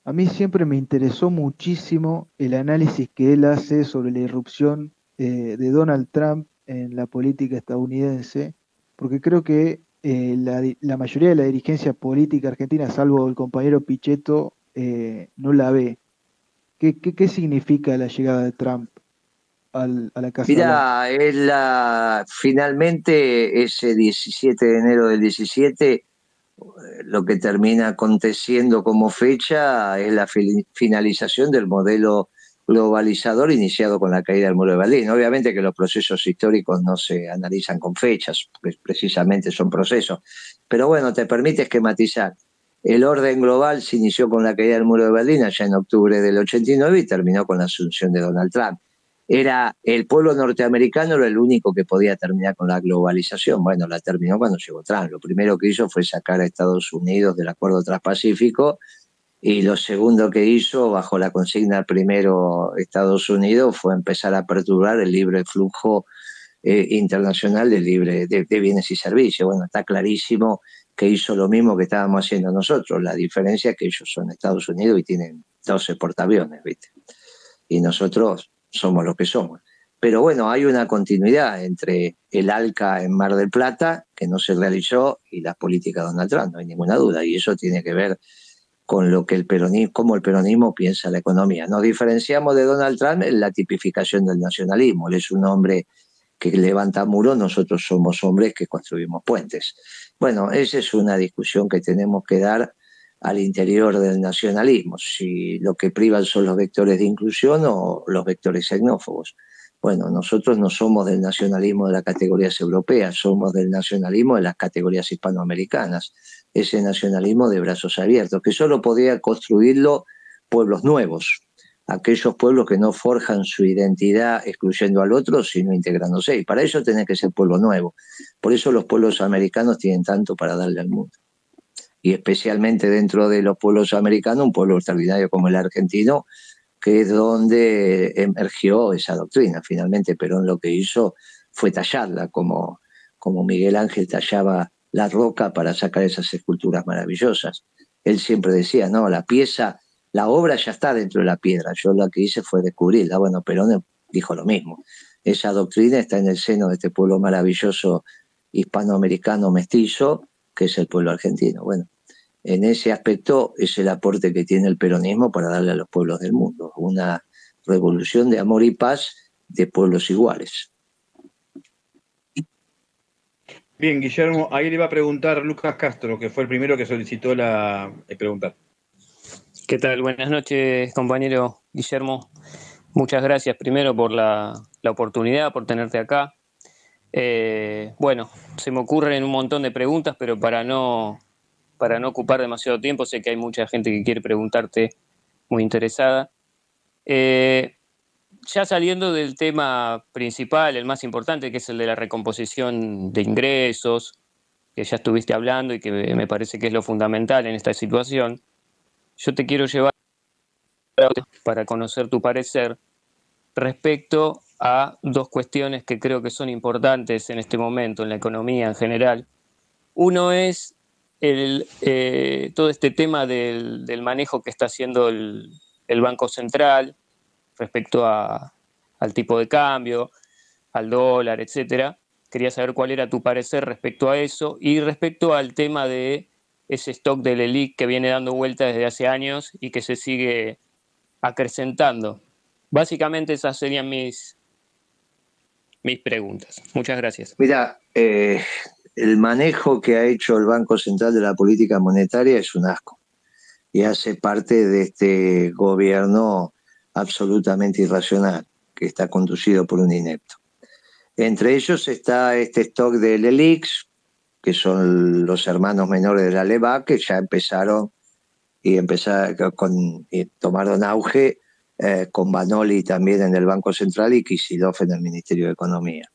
a mí siempre me interesó muchísimo el análisis que él hace sobre la irrupción de Donald Trump en la política estadounidense, porque creo que la mayoría de la dirigencia política argentina, salvo el compañero Pichetto, no la ve. ¿Qué significa la llegada de Trump a la Casa Blanca? Finalmente ese 17 de enero del 17, lo que termina aconteciendo como fecha es la finalización del modelo globalizador iniciado con la caída del muro de Berlín. Obviamente que los procesos históricos no se analizan con fechas, pues precisamente son procesos, pero bueno, te permite esquematizar. El orden global se inició con la caída del muro de Berlín allá en octubre del 89 y terminó con la asunción de Donald Trump. Era el pueblo norteamericano era el único que podía terminar con la globalización. Bueno, la terminó cuando llegó Trump. Lo primero que hizo fue sacar a Estados Unidos del Acuerdo Transpacífico, y lo segundo que hizo, bajo la consigna primero Estados Unidos, fue empezar a perturbar el libre flujo internacional de bienes y servicios. Bueno, está clarísimo que hizo lo mismo que estábamos haciendo nosotros. La diferencia es que ellos son Estados Unidos y tienen 12 portaaviones, ¿viste? Y nosotros somos lo que somos. Pero bueno, hay una continuidad entre el ALCA en Mar del Plata, que no se realizó, y las políticas de Donald Trump, no hay ninguna duda. Y eso tiene que ver con lo que cómo el peronismo piensa la economía. Nos diferenciamos de Donald Trump en la tipificación del nacionalismo. Él es un hombre que levanta muros, nosotros somos hombres que construimos puentes. Bueno, esa es una discusión que tenemos que dar al interior del nacionalismo, si lo que privan son los vectores de inclusión o los vectores xenófobos. Bueno, nosotros no somos del nacionalismo de las categorías europeas, somos del nacionalismo de las categorías hispanoamericanas, ese nacionalismo de brazos abiertos, que solo podía construirlo pueblos nuevos, aquellos pueblos que no forjan su identidad excluyendo al otro, sino integrándose. Y para eso tiene que ser pueblo nuevo. Por eso los pueblos americanos tienen tanto para darle al mundo. Y especialmente dentro de los pueblos americanos, un pueblo extraordinario como el argentino, que es donde emergió esa doctrina. Finalmente Perón lo que hizo fue tallarla, como Miguel Ángel tallaba la roca para sacar esas esculturas maravillosas. Él siempre decía, no, la obra ya está dentro de la piedra, yo lo que hice fue descubrirla. Bueno, Perón dijo lo mismo. Esa doctrina está en el seno de este pueblo maravilloso hispanoamericano mestizo, que es el pueblo argentino. Bueno, en ese aspecto es el aporte que tiene el peronismo para darle a los pueblos del mundo, una revolución de amor y paz de pueblos iguales. Bien, Guillermo, ahí le iba a preguntar Lucas Castro, que fue el primero que solicitó preguntar. ¿Qué tal? Buenas noches, compañero Guillermo. Muchas gracias primero por la oportunidad, por tenerte acá. Bueno, se me ocurren un montón de preguntas, pero para no ocupar demasiado tiempo, sé que hay mucha gente que quiere preguntarte, muy interesada. Ya saliendo del tema principal, el más importante, que es el de la recomposición de ingresos, que ya estuviste hablando y que me parece que es lo fundamental en esta situación, yo te quiero llevar para conocer tu parecer respecto a dos cuestiones que creo que son importantes en este momento en la economía en general. Uno es todo este tema del manejo que está haciendo el Banco Central respecto al tipo de cambio, al dólar, etcétera. Quería saber cuál era tu parecer respecto a eso y respecto al tema de ese stock del LELIQ que viene dando vuelta desde hace años y que se sigue acrecentando. Básicamente esas serían mis preguntas. Muchas gracias. Mira, el manejo que ha hecho el Banco Central de la política monetaria es un asco y hace parte de este gobierno absolutamente irracional que está conducido por un inepto. Entre ellos está este stock de LELIQs, que son los hermanos menores de la LEVAC, que ya empezaron y tomaron auge con Banoli también en el Banco Central y Kicillof en el Ministerio de Economía.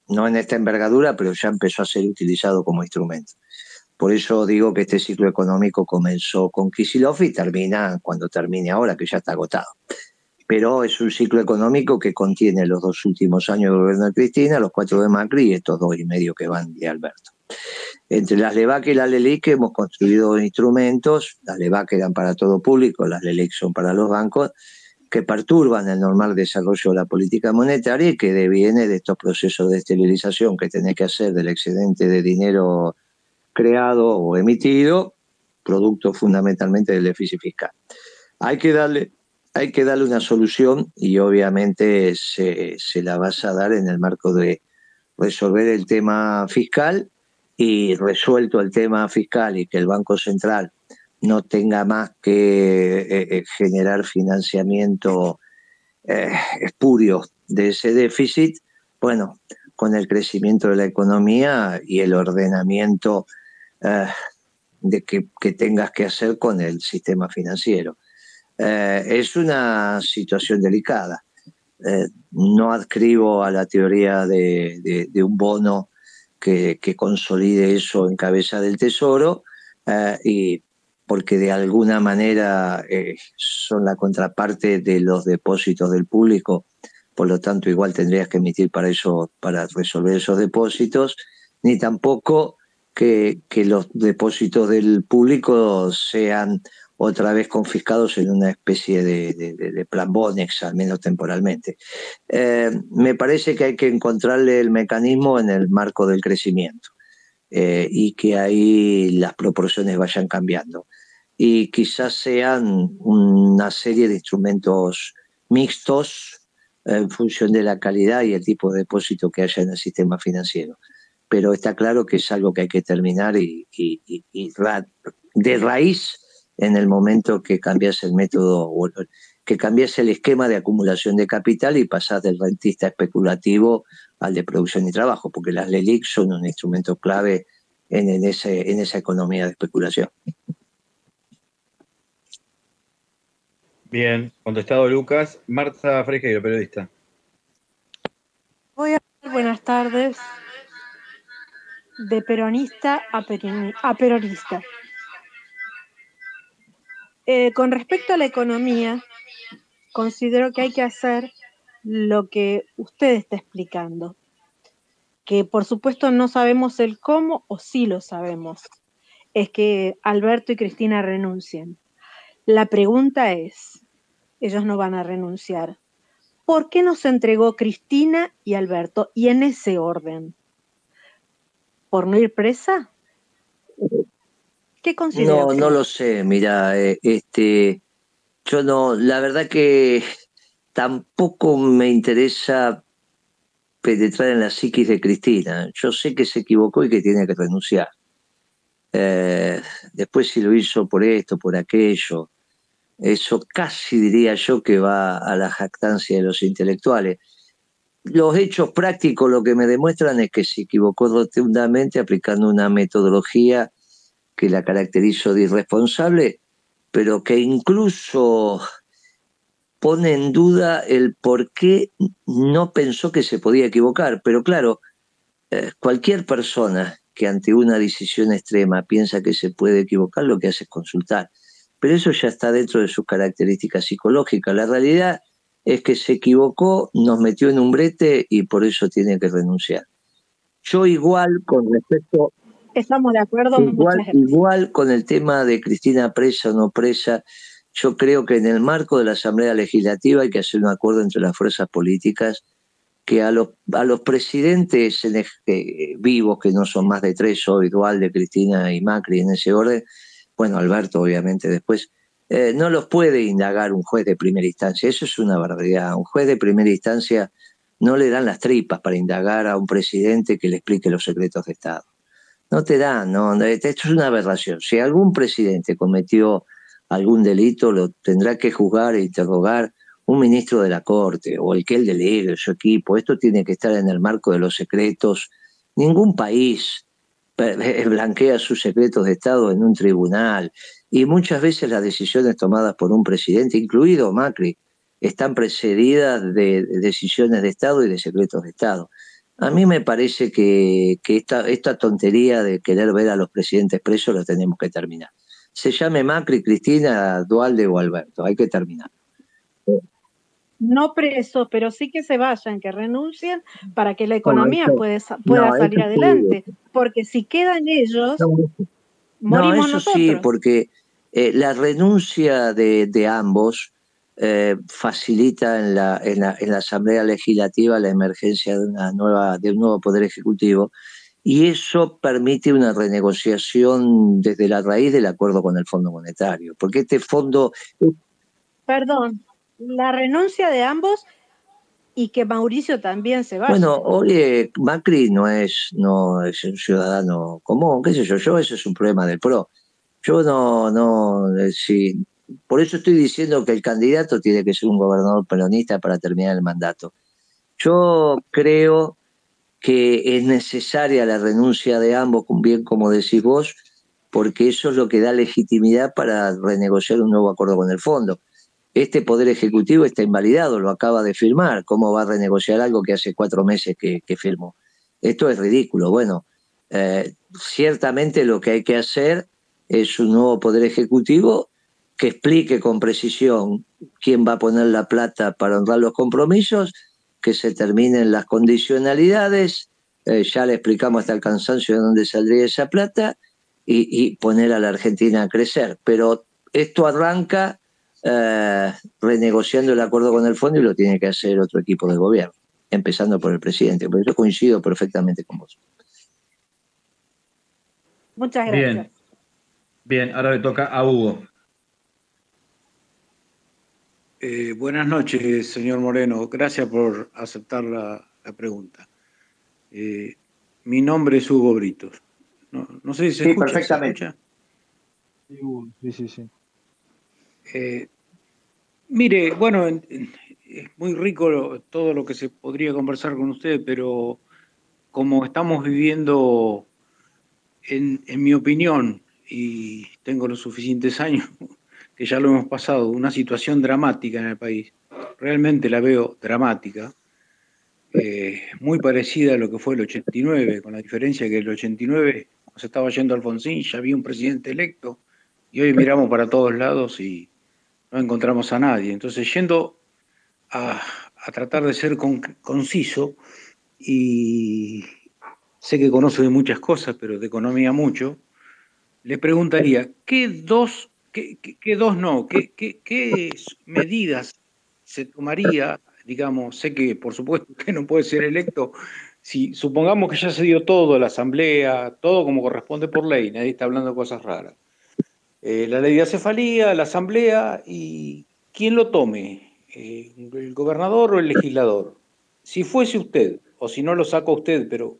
No en esta envergadura, pero ya empezó a ser utilizado como instrumento. Por eso digo que este ciclo económico comenzó con Kicillof y termina cuando termine ahora, que ya está agotado. Pero es un ciclo económico que contiene los 2 últimos años del gobierno de Cristina, los 4 de Macri y estos 2,5 que van de Alberto. Entre las LEVAC y las LELIQ hemos construido instrumentos, las LEVAC eran para todo público, las LELIQ son para los bancos, que perturban el normal desarrollo de la política monetaria y que deviene de estos procesos de esterilización que tenés que hacer del excedente de dinero creado o emitido, producto fundamentalmente del déficit fiscal. Hay que darle una solución y obviamente se la vas a dar en el marco de resolver el tema fiscal, y resuelto el tema fiscal y que el Banco Central no tenga más que generar financiamiento espurio de ese déficit, bueno, con el crecimiento de la economía y el ordenamiento de que tengas que hacer con el sistema financiero. Es una situación delicada. No adscribo a la teoría de un bono que consolide eso en cabeza del Tesoro, y porque de alguna manera son la contraparte de los depósitos del público por lo tanto igual tendrías que emitir para eso, para resolver esos depósitos, ni tampoco que los depósitos del público sean otra vez confiscados en una especie de plan Bonex, al menos temporalmente. Me parece que hay que encontrarle el mecanismo en el marco del crecimiento y que ahí las proporciones vayan cambiando. Y quizás sean una serie de instrumentos mixtos en función de la calidad y el tipo de depósito que haya en el sistema financiero. Pero está claro que es algo que hay que terminar y de raíz en el momento que cambias el método, que cambias el esquema de acumulación de capital y pasas del rentista especulativo al de producción y trabajo, porque las LELIC son un instrumento clave en esa economía de especulación. Bien, contestado Lucas. Marta Frejero, periodista. Voy a hablar, buenas tardes, de peronista a peronista. Con respecto a la economía, considero que hay que hacer lo que usted está explicando, que por supuesto no sabemos el cómo, o sí lo sabemos, es que Alberto y Cristina renuncien. La pregunta es, ellos no van a renunciar, ¿por qué no se entregó Cristina y Alberto? Y en ese orden, ¿por no ir presa? ¿Qué considera? No lo sé, mira, yo no, la verdad que tampoco me interesa penetrar en la psiquis de Cristina. Yo sé que se equivocó y que tiene que renunciar. Después si lo hizo por esto, por aquello, eso casi diría yo que va a la jactancia de los intelectuales. Los hechos prácticos lo que me demuestran es que se equivocó rotundamente aplicando una metodología que la caracterizó de irresponsable, pero que incluso pone en duda el por qué no pensó que se podía equivocar. Pero claro, cualquier persona que ante una decisión extrema piensa que se puede equivocar, lo que hace es consultar. Pero eso ya está dentro de sus características psicológicas. La realidad es que se equivocó, nos metió en un brete y por eso tiene que renunciar. Yo igual, con respecto... Estamos de acuerdo. Igual con el tema de Cristina presa o no presa, yo creo que en el marco de la Asamblea Legislativa hay que hacer un acuerdo entre las fuerzas políticas que a los presidentes vivos, que no son más de 3 hoy, Duhalde, Cristina y Macri en ese orden, bueno, Alberto obviamente después, no los puede indagar un juez de primera instancia. Eso es una barbaridad. Un juez de primera instancia no le dan las tripas para indagar a un presidente que le explique los secretos de Estado. No te dan, no, esto es una aberración. Si algún presidente cometió algún delito, lo tendrá que juzgar e interrogar un ministro de la Corte o el que él delegue, su equipo. Esto tiene que estar en el marco de los secretos. Ningún país blanquea sus secretos de Estado en un tribunal, y muchas veces las decisiones tomadas por un presidente, incluido Macri, están precedidas de decisiones de Estado y de secretos de Estado. A mí me parece que esta tontería de querer ver a los presidentes presos lo tenemos que terminar. Se llame Macri, Cristina, Duhalde o Alberto, hay que terminar. No presos, pero sí que se vayan, que renuncien para que la economía pueda salir adelante. Porque si quedan ellos, morimos eso nosotros. Sí, porque la renuncia de ambos facilita en la Asamblea Legislativa la emergencia de un nuevo Poder Ejecutivo, y eso permite una renegociación desde la raíz del acuerdo con el Fondo Monetario. Porque este fondo... Perdón. La renuncia de ambos y que Mauricio también se vaya. Bueno, oye, Macri no es un ciudadano común, qué sé yo, ese es un problema del PRO. Yo sí, por eso estoy diciendo que el candidato tiene que ser un gobernador peronista para terminar el mandato. Yo creo que es necesaria la renuncia de ambos, bien como decís vos, porque eso es lo que da legitimidad para renegociar un nuevo acuerdo con el fondo. Este Poder Ejecutivo está invalidado, lo acaba de firmar. ¿Cómo va a renegociar algo que hace 4 meses que firmó? Esto es ridículo. Bueno, ciertamente lo que hay que hacer es un nuevo Poder Ejecutivo que explique con precisión quién va a poner la plata para honrar los compromisos que se terminen las condicionalidades, ya le explicamos hasta el cansancio de dónde saldría esa plata, y poner a la Argentina a crecer. Pero esto arranca renegociando el acuerdo con el fondo, y lo tiene que hacer otro equipo de gobierno, empezando por el presidente. Por eso coincido perfectamente con vos. Muchas gracias. Bien, ahora le toca a Hugo. Buenas noches, señor Moreno. Gracias por aceptar la pregunta. Mi nombre es Hugo Britos. No sé si se escucha. Perfectamente. ¿Se escucha? Sí. Mire, bueno, es muy rico todo lo que se podría conversar con usted, pero como estamos viviendo, en mi opinión, y tengo los suficientes años que ya lo hemos pasado, una situación dramática en el país, realmente la veo dramática, muy parecida a lo que fue el 89, con la diferencia que el 89, cuando se estaba yendo Alfonsín, ya había un presidente electo, y hoy miramos para todos lados y no encontramos a nadie. Entonces, yendo a tratar de ser conciso, y sé que conoce de muchas cosas, pero de economía mucho, le preguntaría, ¿qué medidas se tomaría? Digamos, sé que por supuesto que no puede ser electo, si supongamos que ya se dio todo, la asamblea, todo como corresponde por ley, nadie está hablando de cosas raras. La ley de acefalía, la asamblea, y ¿quién lo tome? ¿El gobernador o el legislador? Si fuese usted, o si no lo saca usted, pero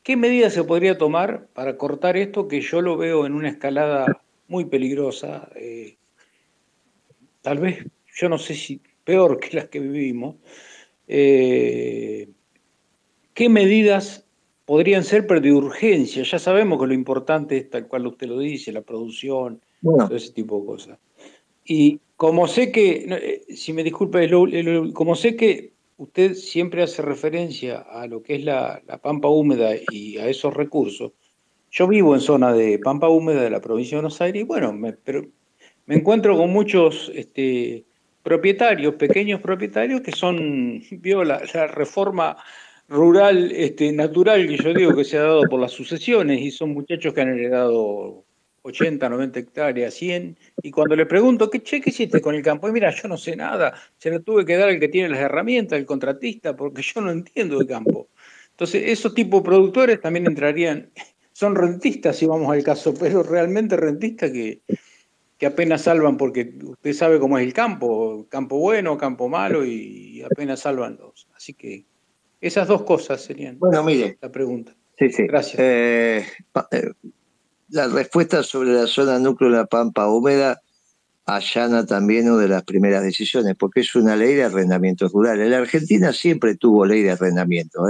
¿qué medidas se podría tomar para cortar esto, que yo lo veo en una escalada muy peligrosa? Tal vez, yo no sé si peor que las que vivimos. ¿Qué medidas podrían ser, pero de urgencia? Ya sabemos que lo importante es, tal cual usted lo dice, la producción, todo ese tipo de cosas. Y como sé que, si me disculpa, como sé que usted siempre hace referencia a lo que es la pampa húmeda y a esos recursos, yo vivo en zona de pampa húmeda de la provincia de Buenos Aires, y bueno, pero me encuentro con muchos propietarios, pequeños propietarios, que son, vio, la reforma rural natural que yo digo que se ha dado por las sucesiones, y son muchachos que han heredado 80, 90 hectáreas, 100, y cuando le pregunto, ¿qué hiciste con el campo? Y mira, yo no sé nada, se lo tuve que dar al que tiene las herramientas, el contratista, porque yo no entiendo de campo. Entonces, esos tipos de productores también entrarían, son rentistas si vamos al caso, pero realmente rentistas que apenas salvan, porque usted sabe cómo es el campo bueno, campo malo, y apenas salvan dos. Así que esas dos cosas serían la pregunta. Sí. Gracias. La respuesta sobre la zona núcleo de la pampa húmeda allana también una de las primeras decisiones, porque es una ley de arrendamientos rurales. La Argentina siempre tuvo ley de arrendamiento,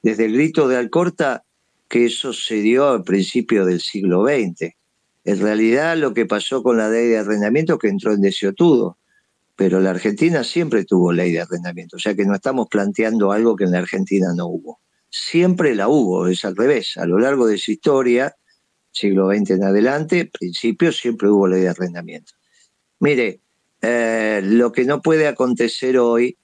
desde el grito de Alcorta, que eso se dio al principio del siglo XX. En realidad lo que pasó con la ley de arrendamiento es que entró en desuetudo, pero la Argentina siempre tuvo ley de arrendamiento, o sea que no estamos planteando algo que en la Argentina no hubo. Siempre la hubo, es al revés. A lo largo de su historia, siglo XX en adelante, principio siempre hubo ley de arrendamiento. Mire, lo que no puede acontecer hoy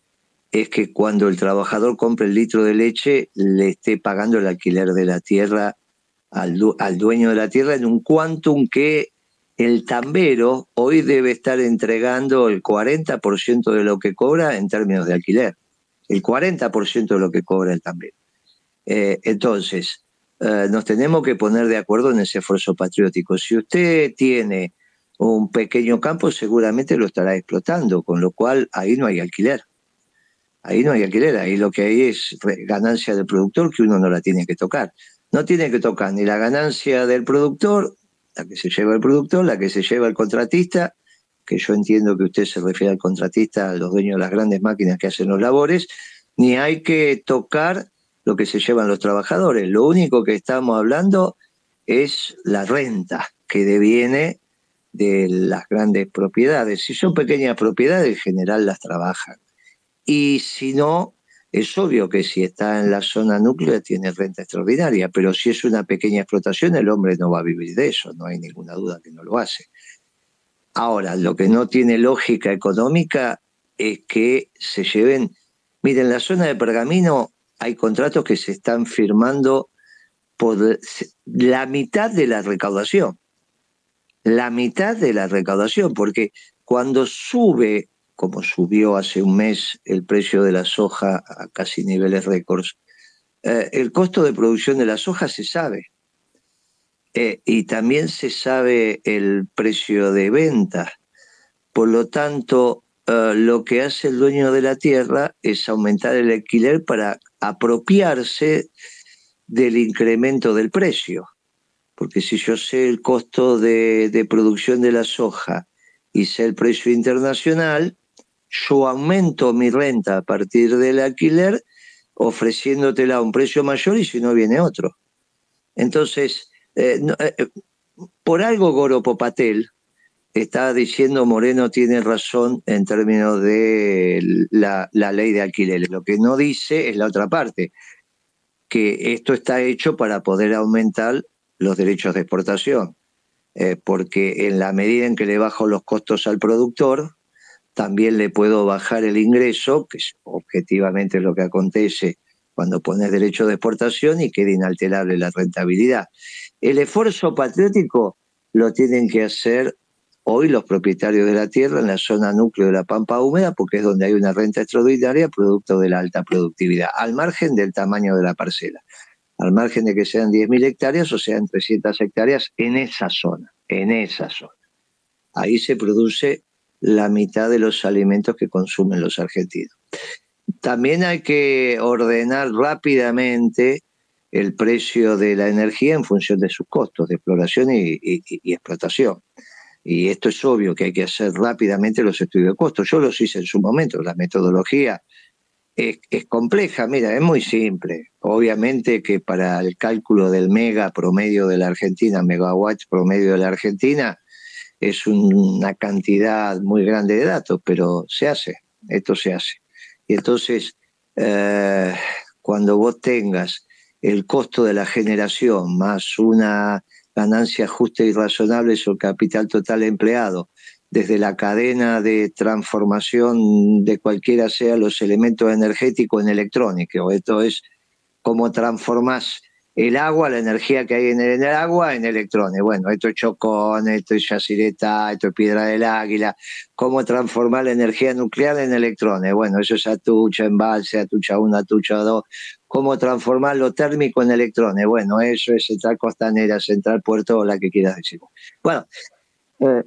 es que cuando el trabajador compre el litro de leche le esté pagando el alquiler de la tierra al dueño de la tierra en un quantum que el tambero hoy debe estar entregando el 40% de lo que cobra en términos de alquiler. El 40% de lo que cobra el tambero. Entonces, nos tenemos que poner de acuerdo en ese esfuerzo patriótico. Si usted tiene un pequeño campo, seguramente lo estará explotando, con lo cual ahí no hay alquiler. Ahí no hay alquiler, ahí lo que hay es ganancia del productor, que uno no la tiene que tocar. No tiene que tocar ni la ganancia del productor, la que se lleva el productor, la que se lleva el contratista, que yo entiendo que usted se refiere al contratista, a los dueños de las grandes máquinas que hacen los labores, ni hay que tocar lo que se llevan los trabajadores. Lo único que estamos hablando es la renta que deviene de las grandes propiedades. Si son pequeñas propiedades, en general las trabajan. Y si no, es obvio que si está en la zona núclea tiene renta extraordinaria, pero si es una pequeña explotación, el hombre no va a vivir de eso, no hay ninguna duda que no lo hace. Ahora, lo que no tiene lógica económica es que se lleven Miren, en la zona de Pergamino hay contratos que se están firmando por la mitad de la recaudación. La mitad de la recaudación, porque cuando sube, como subió hace un mes el precio de la soja a casi niveles récords, el costo de producción de la soja se sabe. Y también se sabe el precio de venta. Por lo tanto, lo que hace el dueño de la tierra es aumentar el alquiler para apropiarse del incremento del precio. Porque si yo sé el costo de producción de la soja y sé el precio internacional, yo aumento mi renta a partir del alquiler ofreciéndotela a un precio mayor y si no viene otro. Entonces, por algo Goropo Patel está diciendo Moreno tiene razón en términos de la ley de alquileres. Lo que no dice es la otra parte, que esto está hecho para poder aumentar los derechos de exportación, porque en la medida en que le bajo los costos al productor, también le puedo bajar el ingreso, que es objetivamente lo que acontece cuando pones derecho de exportación y queda inalterable la rentabilidad. El esfuerzo patriótico lo tienen que hacer hoy los propietarios de la tierra en la zona núcleo de la Pampa Húmeda, porque es donde hay una renta extraordinaria producto de la alta productividad, al margen del tamaño de la parcela, al margen de que sean 10.000 hectáreas o sean 300 hectáreas en esa zona, en esa zona. Ahí se produce la mitad de los alimentos que consumen los argentinos. También hay que ordenar rápidamente el precio de la energía en función de sus costos de exploración y explotación. Y esto es obvio que hay que hacer rápidamente los estudios de costos. Yo los hice en su momento, la metodología es compleja, mira, es muy simple. Obviamente que para el cálculo del mega promedio de la Argentina, megawatts promedio de la Argentina, es una cantidad muy grande de datos, pero se hace, esto se hace. Y entonces, cuando vos tengas el costo de la generación más una ganancia justa y razonable sobre el capital total empleado, desde la cadena de transformación de cualquiera sea los elementos energéticos en electrónicos, esto es cómo transformás el agua, la energía que hay en el agua, en electrones. Bueno, esto es Chocón, esto es Yacyretá, esto es Piedra del Águila. ¿Cómo transformar la energía nuclear en electrones? Bueno, eso es Atucha, Embalse, Atucha 1, Atucha 2. ¿Cómo transformar lo térmico en electrones? Bueno, eso es Central Costanera, Central Puerto, o la que quieras decir. Bueno,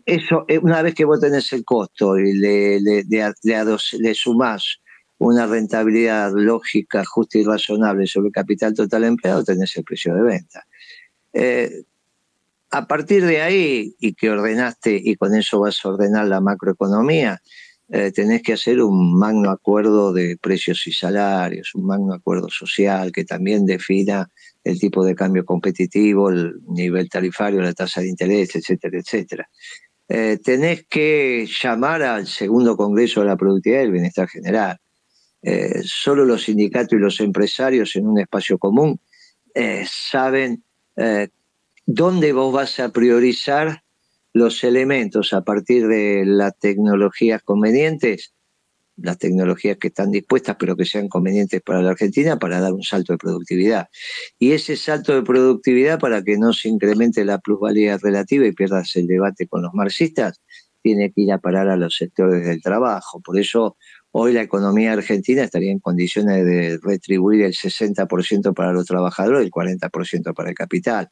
eso, una vez que vos tenés el costo y le sumás una rentabilidad lógica, justa y razonable sobre el capital total empleado, tenés el precio de venta. A partir de ahí, y que ordenaste, y con eso vas a ordenar la macroeconomía, tenés que hacer un magno acuerdo de precios y salarios, un magno acuerdo social que también defina el tipo de cambio competitivo, el nivel tarifario, la tasa de interés, etcétera, etcétera. Tenés que llamar al segundo Congreso de la Productividad y el Bienestar General. Solo los sindicatos y los empresarios en un espacio común saben dónde vos vas a priorizar los elementos a partir de las tecnologías convenientes, las tecnologías que están dispuestas pero que sean convenientes para la Argentina para dar un salto de productividad. Y ese salto de productividad, para que no se incremente la plusvalía relativa y pierdas el debate con los marxistas, tiene que ir a parar a los sectores del trabajo. Por eso hoy la economía argentina estaría en condiciones de retribuir el 60% para los trabajadores y el 40% para el capital.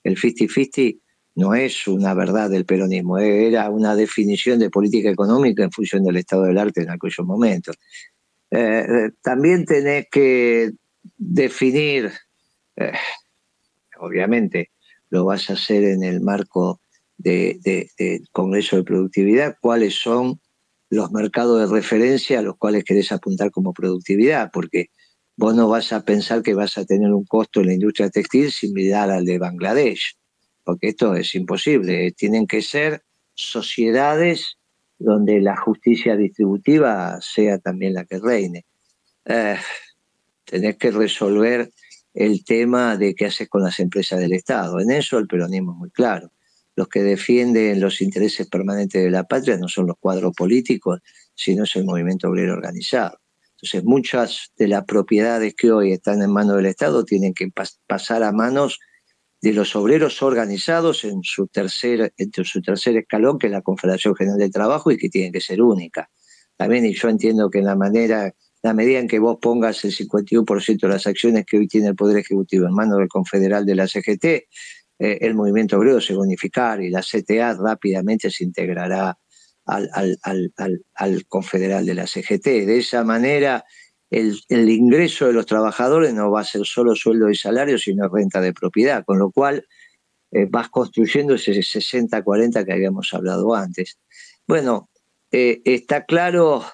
El 50-50 no es una verdad del peronismo, era una definición de política económica en función del estado del arte en aquellos momentos. También tenés que definir, obviamente lo vas a hacer en el marco del Congreso de Productividad, cuáles son los mercados de referencia a los cuales querés apuntar como productividad, porque vos no vas a pensar que vas a tener un costo en la industria textil similar al de Bangladesh, porque esto es imposible. Tienen que ser sociedades donde la justicia distributiva sea también la que reine. Tenés que resolver el tema de qué haces con las empresas del Estado. En eso el peronismo es muy claro. Los que defienden los intereses permanentes de la patria no son los cuadros políticos, sino es el movimiento obrero organizado. Entonces, muchas de las propiedades que hoy están en manos del Estado tienen que pasar a manos de los obreros organizados en su tercer escalón, que es la Confederación General del Trabajo, y que tiene que ser única. También, y yo entiendo que en la medida en que vos pongas el 51% de las acciones que hoy tiene el Poder Ejecutivo en manos del confederal de la CGT, el movimiento obrero se va a unificar y la CTA rápidamente se integrará al confederal de la CGT. De esa manera, el ingreso de los trabajadores no va a ser solo sueldo y salario, sino renta de propiedad, con lo cual vas construyendo ese 60-40 que habíamos hablado antes. Bueno, está claro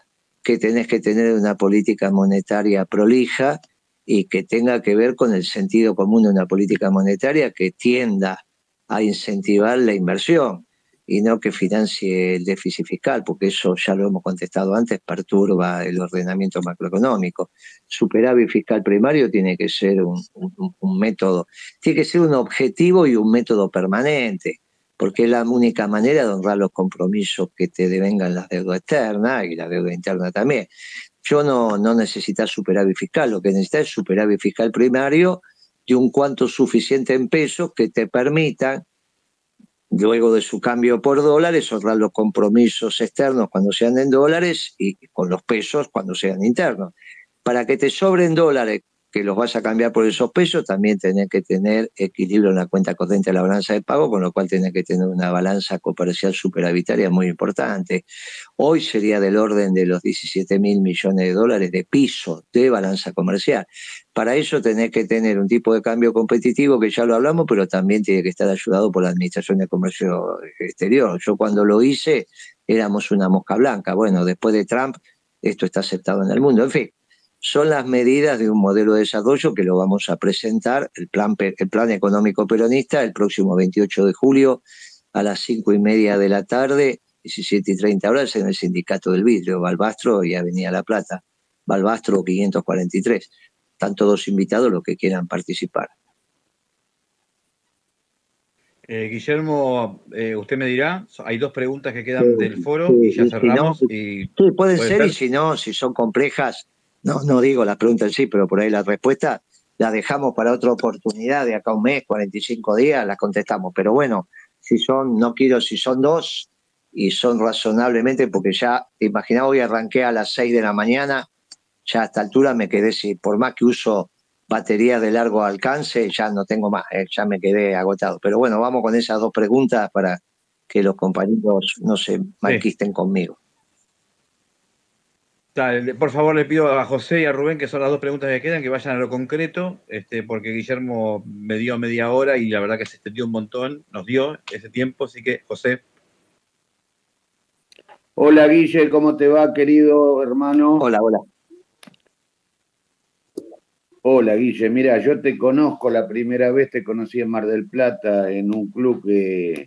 que tenés que tener una política monetaria prolija y que tenga que ver con el sentido común de una política monetaria que tienda a incentivar la inversión y no que financie el déficit fiscal, porque eso ya lo hemos contestado antes, perturba el ordenamiento macroeconómico. Superávit fiscal primario tiene que ser un método, tiene que ser un objetivo y un método permanente, porque es la única manera de honrar los compromisos que te devengan las deudas externas y la deuda interna también. Yo no necesito superávit fiscal, lo que necesito es superávit fiscal primario de un cuanto suficiente en pesos que te permitan, luego de su cambio por dólares, honrar los compromisos externos cuando sean en dólares y con los pesos cuando sean internos. Para que te sobren dólares, que los vas a cambiar por esos pesos, también tenés que tener equilibrio en la cuenta corriente de la balanza de pago, con lo cual tenés que tener una balanza comercial superavitaria muy importante. Hoy sería del orden de los 17.000 millones de dólares de piso de balanza comercial. Para eso tenés que tener un tipo de cambio competitivo, que ya lo hablamos, pero también tiene que estar ayudado por la Administración de Comercio Exterior. Yo cuando lo hice éramos una mosca blanca. Bueno, después de Trump esto está aceptado en el mundo. En fin, son las medidas de un modelo de desarrollo que lo vamos a presentar, el plan económico peronista, el próximo 28 de julio a las 5:30 de la tarde, 17:30 horas, en el Sindicato del Vidrio, Balbastro y Avenida La Plata, Balbastro 543. Están todos invitados los que quieran participar. Guillermo, usted me dirá, hay 2 preguntas que quedan del foro y ya cerramos. Sí, pueden ser, y si no, si son complejas, no digo las preguntas en sí, pero por ahí la respuesta la dejamos para otra oportunidad, de acá a un mes, 45 días, las contestamos. Pero bueno, si son 2 y son razonablemente, porque ya, imaginá, hoy arranqué a las 6 de la mañana, ya a esta altura me quedé, por más que uso baterías de largo alcance, ya no tengo más, ya me quedé agotado. Pero bueno, vamos con esas 2 preguntas para que los compañeros no se malquisten conmigo. Por favor, le pido a José y a Rubén, que son las 2 preguntas que quedan, que vayan a lo concreto, porque Guillermo me dio media hora y la verdad que se extendió un montón, nos dio ese tiempo, así que, José. Hola, Guille, ¿cómo te va, querido hermano? Hola. Hola, Guille, mira, yo te conozco, la primera vez te conocí en Mar del Plata, en un club que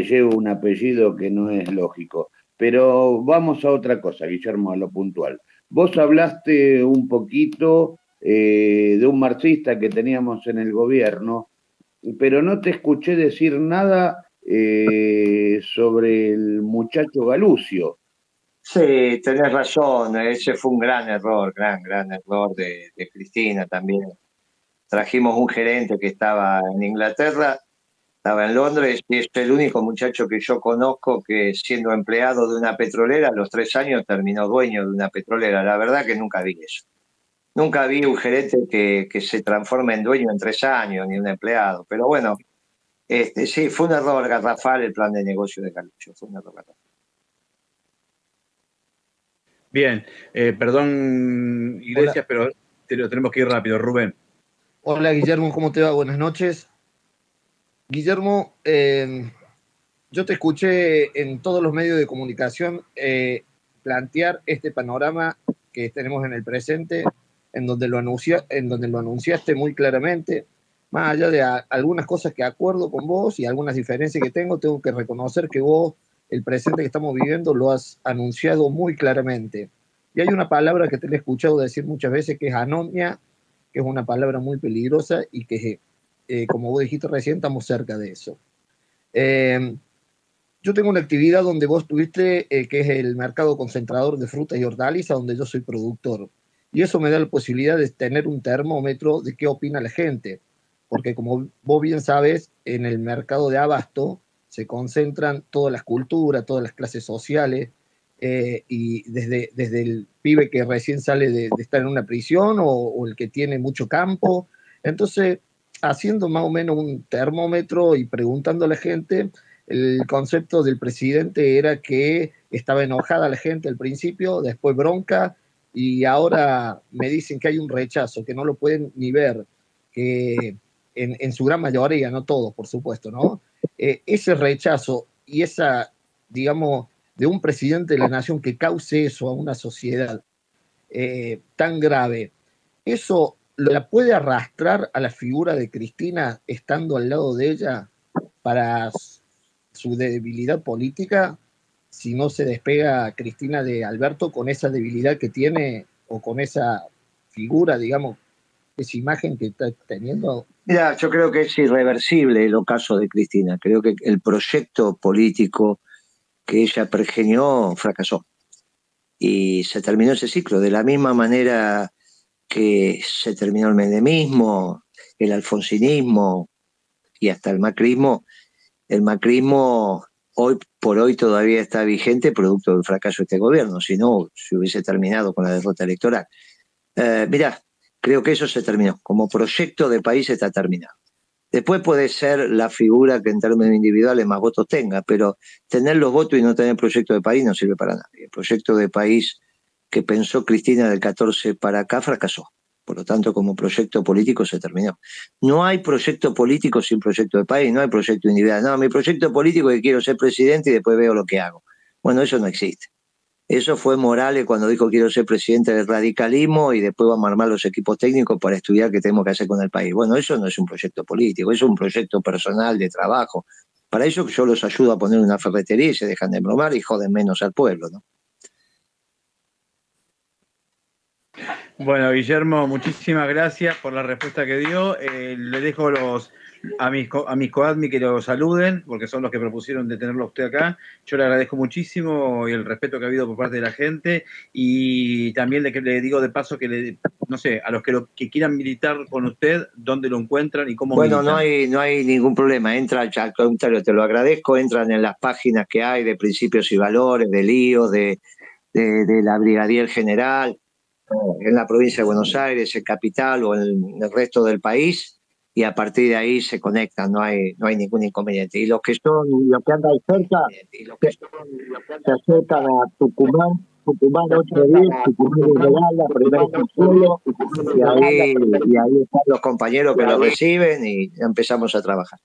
lleva un apellido que no es lógico. Pero vamos a otra cosa, Guillermo, a lo puntual. Vos hablaste un poquito de un marxista que teníamos en el gobierno, pero no te escuché decir nada sobre el muchacho Galucio. Sí, tenés razón, ese fue un gran error de Cristina también. Trajimos un gerente que estaba en Inglaterra, estaba en Londres, y es el único muchacho que yo conozco que, siendo empleado de una petrolera, a los 3 años terminó dueño de una petrolera. La verdad que nunca vi eso. Nunca vi un gerente que se transforme en dueño en 3 años, ni un empleado. Pero bueno, sí, fue un error garrafal el plan de negocio de Galucio, fue un error garrafal. Bien, perdón, Iglesias, pero tenemos que ir rápido. Rubén. Hola, Guillermo, ¿cómo te va? Buenas noches. Guillermo, yo te escuché en todos los medios de comunicación plantear este panorama que tenemos en el presente, en donde lo anunciaste muy claramente. Más allá de algunas cosas que acuerdo con vos y algunas diferencias que tengo que reconocer que vos, el presente que estamos viviendo, lo has anunciado muy claramente. Y hay una palabra que te he escuchado decir muchas veces, que es anomia, que es una palabra muy peligrosa y que, como vos dijiste recién, estamos cerca de eso. Yo tengo una actividad donde vos tuviste, que es el mercado concentrador de frutas y hortalizas, donde yo soy productor. y eso me da la posibilidad de tener un termómetro de qué opina la gente, porque como vos bien sabes, en el mercado de abasto se concentran todas las culturas, todas las clases sociales, y desde el pibe que recién sale de estar en una prisión o el que tiene mucho campo. Entonces, haciendo más o menos un termómetro y preguntando a la gente, el concepto del presidente era que estaba enojada la gente al principio, después bronca, y ahora me dicen que hay un rechazo, que no lo pueden ni ver, que en su gran mayoría, no todos, por supuesto, ¿no? Ese rechazo y esa, digamos, de un presidente de la nación que cause eso a una sociedad tan grave, ¿eso la puede arrastrar a la figura de Cristina estando al lado de ella para su debilidad política? Si no se despega Cristina de Alberto con esa debilidad que tiene o con esa figura, digamos, esa imagen que está teniendo. Mira, yo creo que es irreversible el ocaso de Cristina. Creo que el proyecto político que ella pergenió fracasó. Y se terminó ese ciclo. De la misma manera que se terminó el menemismo, el alfonsinismo y hasta el macrismo hoy por hoy todavía está vigente producto del fracaso de este gobierno. Si no, se hubiese terminado con la derrota electoral. Mirá, creo que eso se terminó. Como proyecto de país está terminado. Después puede ser la figura que en términos individuales más votos tenga, pero tener los votos y no tener proyecto de país no sirve para nadie. El proyecto de país que pensó Cristina del 14 para acá fracasó. Por lo tanto, como proyecto político se terminó. No hay proyecto político sin proyecto de país, no hay proyecto individual. No, mi proyecto político es que quiero ser presidente y después veo lo que hago. Bueno, eso no existe. Eso fue Morales cuando dijo quiero ser presidente del radicalismo y después vamos a armar los equipos técnicos para estudiar qué tenemos que hacer con el país. Bueno, eso no es un proyecto político, eso es un proyecto personal de trabajo. Para eso yo los ayudo a poner una ferretería y se dejan de bromar y joden menos al pueblo, ¿no? Bueno, Guillermo, muchísimas gracias por la respuesta que dio. Le dejo a mis coadmi que lo saluden, porque son los que propusieron de tenerlo a usted acá. Yo le agradezco muchísimo y el respeto que ha habido por parte de la gente. Y también le digo de paso que, no sé, a los que quieran militar con usted, ¿dónde lo encuentran y cómo Bueno, militan? no hay ningún problema. Entra, al contrario, te lo agradezco. Entran en las páginas que hay de Principios y Valores, de Líos, de la Brigadier General, en la provincia de Buenos Aires, en Capital o en el resto del país, y a partir de ahí se conectan, no hay ningún inconveniente. Y los que andan cerca, se acercan a Tucumán 810, Tucumán de Regala, primer subsuelo, y ahí están los compañeros que lo reciben y empezamos a trabajar.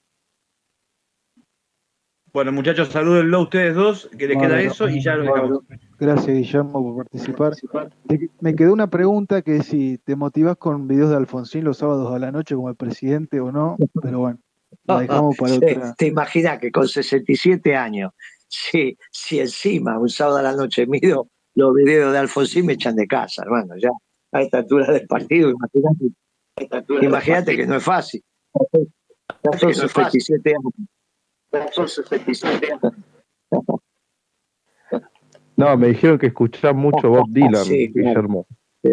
Bueno, muchachos, salúdenlo a ustedes dos, que les queda eso y ya lo dejamos. Gracias, Guillermo, por participar. Me quedó una pregunta que si te motivas con videos de Alfonsín los sábados a la noche como el presidente o no, pero bueno, la dejamos para otra. ¿Te imaginas que con 67 años, si encima un sábado a la noche miro los videos de Alfonsín, me echan de casa, hermano, ya a esta altura del partido, imagínate que no es fácil. Ya son 67 años. No, me dijeron que escuchás mucho Bob Dylan, Sí, Guillermo. Sí.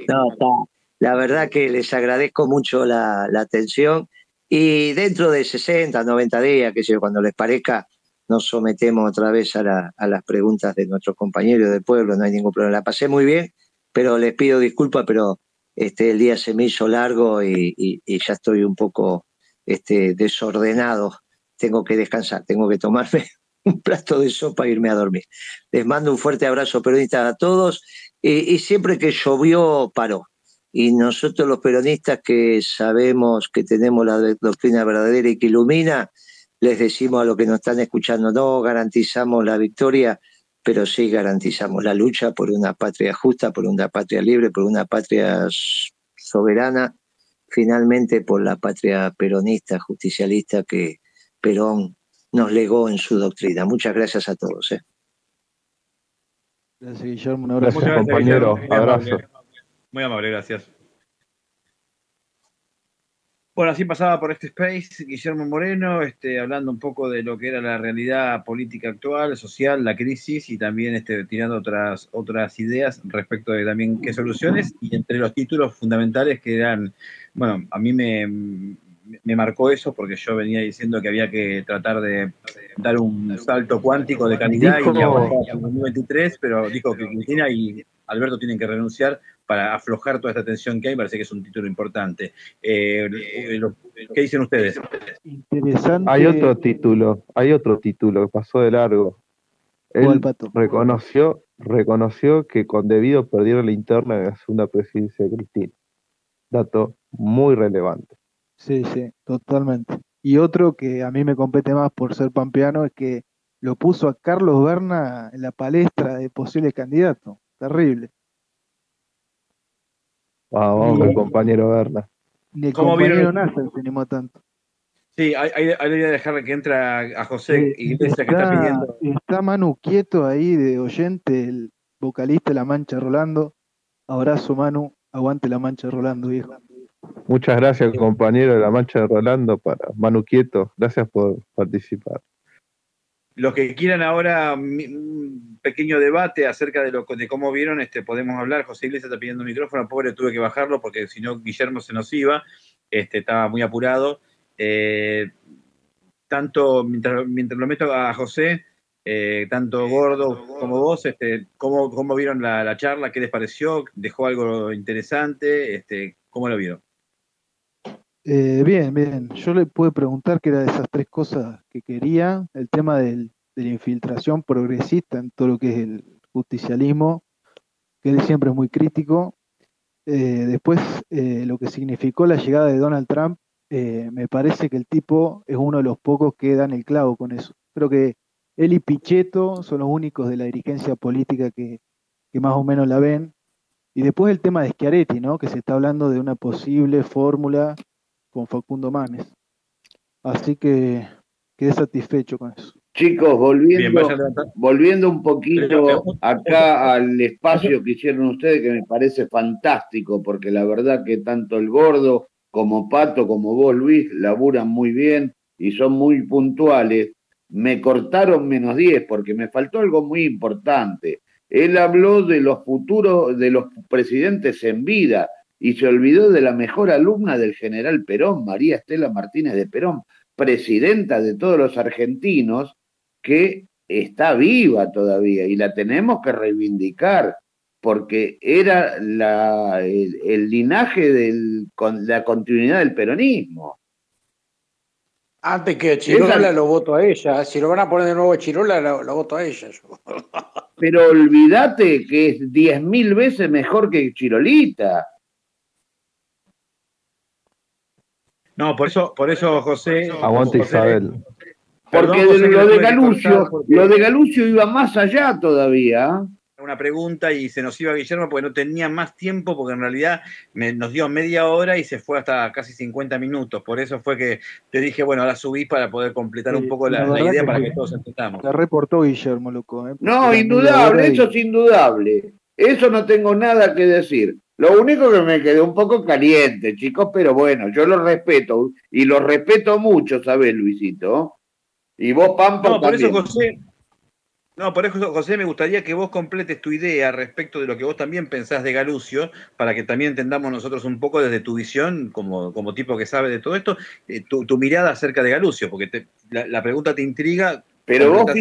No, la verdad que les agradezco mucho la atención y dentro de 60, 90 días, que sé, cuando les parezca, nos sometemos otra vez a las preguntas de nuestros compañeros del pueblo, no hay ningún problema. La pasé muy bien, pero les pido disculpas, pero el día se me hizo largo y ya estoy un poco desordenado. Tengo que descansar, tengo que tomarme un plato de sopa e irme a dormir. Les mando un fuerte abrazo peronista a todos y siempre que llovió paró. Y nosotros los peronistas que sabemos que tenemos la doctrina verdadera y que ilumina, les decimos a los que nos están escuchando, no garantizamos la victoria, pero sí garantizamos la lucha por una patria justa, por una patria libre, por una patria soberana, finalmente por la patria peronista, justicialista que Perón nos legó en su doctrina. Muchas gracias a todos. Gracias, Guillermo. Un abrazo. Gracias, compañero. Abrazo. Muy amable, gracias. Bueno, así pasaba por este space Guillermo Moreno, hablando un poco de lo que era la realidad política actual, social, la crisis y también tirando otras ideas respecto de también qué soluciones y entre los títulos fundamentales que eran, bueno, a mí me marcó eso porque yo venía diciendo que había que tratar de dar un salto cuántico de calidad y avanzar en 2023, pero dijo que Cristina y Alberto tienen que renunciar para aflojar toda esta tensión que hay. Parece que es un título importante. ¿Qué dicen ustedes? Interesante. Hay otro título que pasó de largo. Él reconoció que con Debido perdieron la interna en la segunda presidencia de Cristina. Dato muy relevante. Sí, totalmente. Y otro que a mí me compete más por ser pampeano es que lo puso a Carlos Berna en la palestra de posibles candidatos. Terrible. Vamos con el compañero Berna. Ni el compañero Nasser se animó tanto. Sí, ahí voy a dejar que entre a José Iglesias, que está pidiendo. Está Manu Quieto ahí de oyente, el vocalista de La Mancha Rolando. Abrazo, Manu. Aguante La Mancha Rolando, viejo. Muchas gracias, compañero de La Mancha de Rolando, para Manu Quieto. Gracias por participar. Los que quieran ahora un pequeño debate acerca de cómo vieron, podemos hablar. José Iglesias está pidiendo un micrófono, pobre, tuve que bajarlo porque si no Guillermo se nos iba, estaba muy apurado. Tanto mientras lo meto a José, tanto Gordo como vos, ¿cómo vieron la charla? ¿Qué les pareció? ¿Dejó algo interesante? ¿Cómo lo vieron? Bien. Yo le pude preguntar qué era de esas tres cosas que quería. El tema de la infiltración progresista en todo lo que es el justicialismo, que él siempre es muy crítico. Después, lo que significó la llegada de Donald Trump, me parece que el tipo es uno de los pocos que dan el clavo con eso. Creo que él y Pichetto son los únicos de la dirigencia política que más o menos la ven. Y después el tema de Schiaretti, ¿no? Que se está hablando de una posible fórmula con Facundo Manes. Así que quedé satisfecho con eso. Chicos, volviendo un poquito acá al espacio que hicieron ustedes, que me parece fantástico, porque la verdad que tanto el Gordo como Pato, como vos, Luis, laburan muy bien y son muy puntuales. Me cortaron -10 porque me faltó algo muy importante. Él habló de los futuros, de los presidentes en vida, y se olvidó de la mejor alumna del general Perón, María Estela Martínez de Perón, presidenta de todos los argentinos, que está viva todavía y la tenemos que reivindicar, porque era el linaje con la continuidad del peronismo. Antes que Chirola lo voto a ella. Si lo van a poner de nuevo a Chirola, lo voto a ella. Pero olvídate que es 10.000 veces mejor que Chirolita. No, por eso José. Aguante Isabel. Porque lo de Galucio iba más allá todavía. Una pregunta y se nos iba Guillermo porque no tenía más tiempo, porque en realidad nos dio media hora y se fue hasta casi 50 minutos. Por eso fue que te dije, bueno, ahora subís para poder completar un poco la idea para que todos entendamos. La reportó Guillermo, loco. No, indudable, eso es indudable. Eso no tengo nada que decir. Lo único que me quedó un poco caliente, chicos, pero bueno, yo lo respeto y lo respeto mucho, ¿sabes, Luisito? Y vos, Pampa, no, por también. Por eso, José, me gustaría que vos completes tu idea respecto de lo que vos también pensás de Galucio, para que también entendamos nosotros un poco desde tu visión, como tipo que sabe de todo esto, tu mirada acerca de Galucio, porque la pregunta te intriga. Pero vos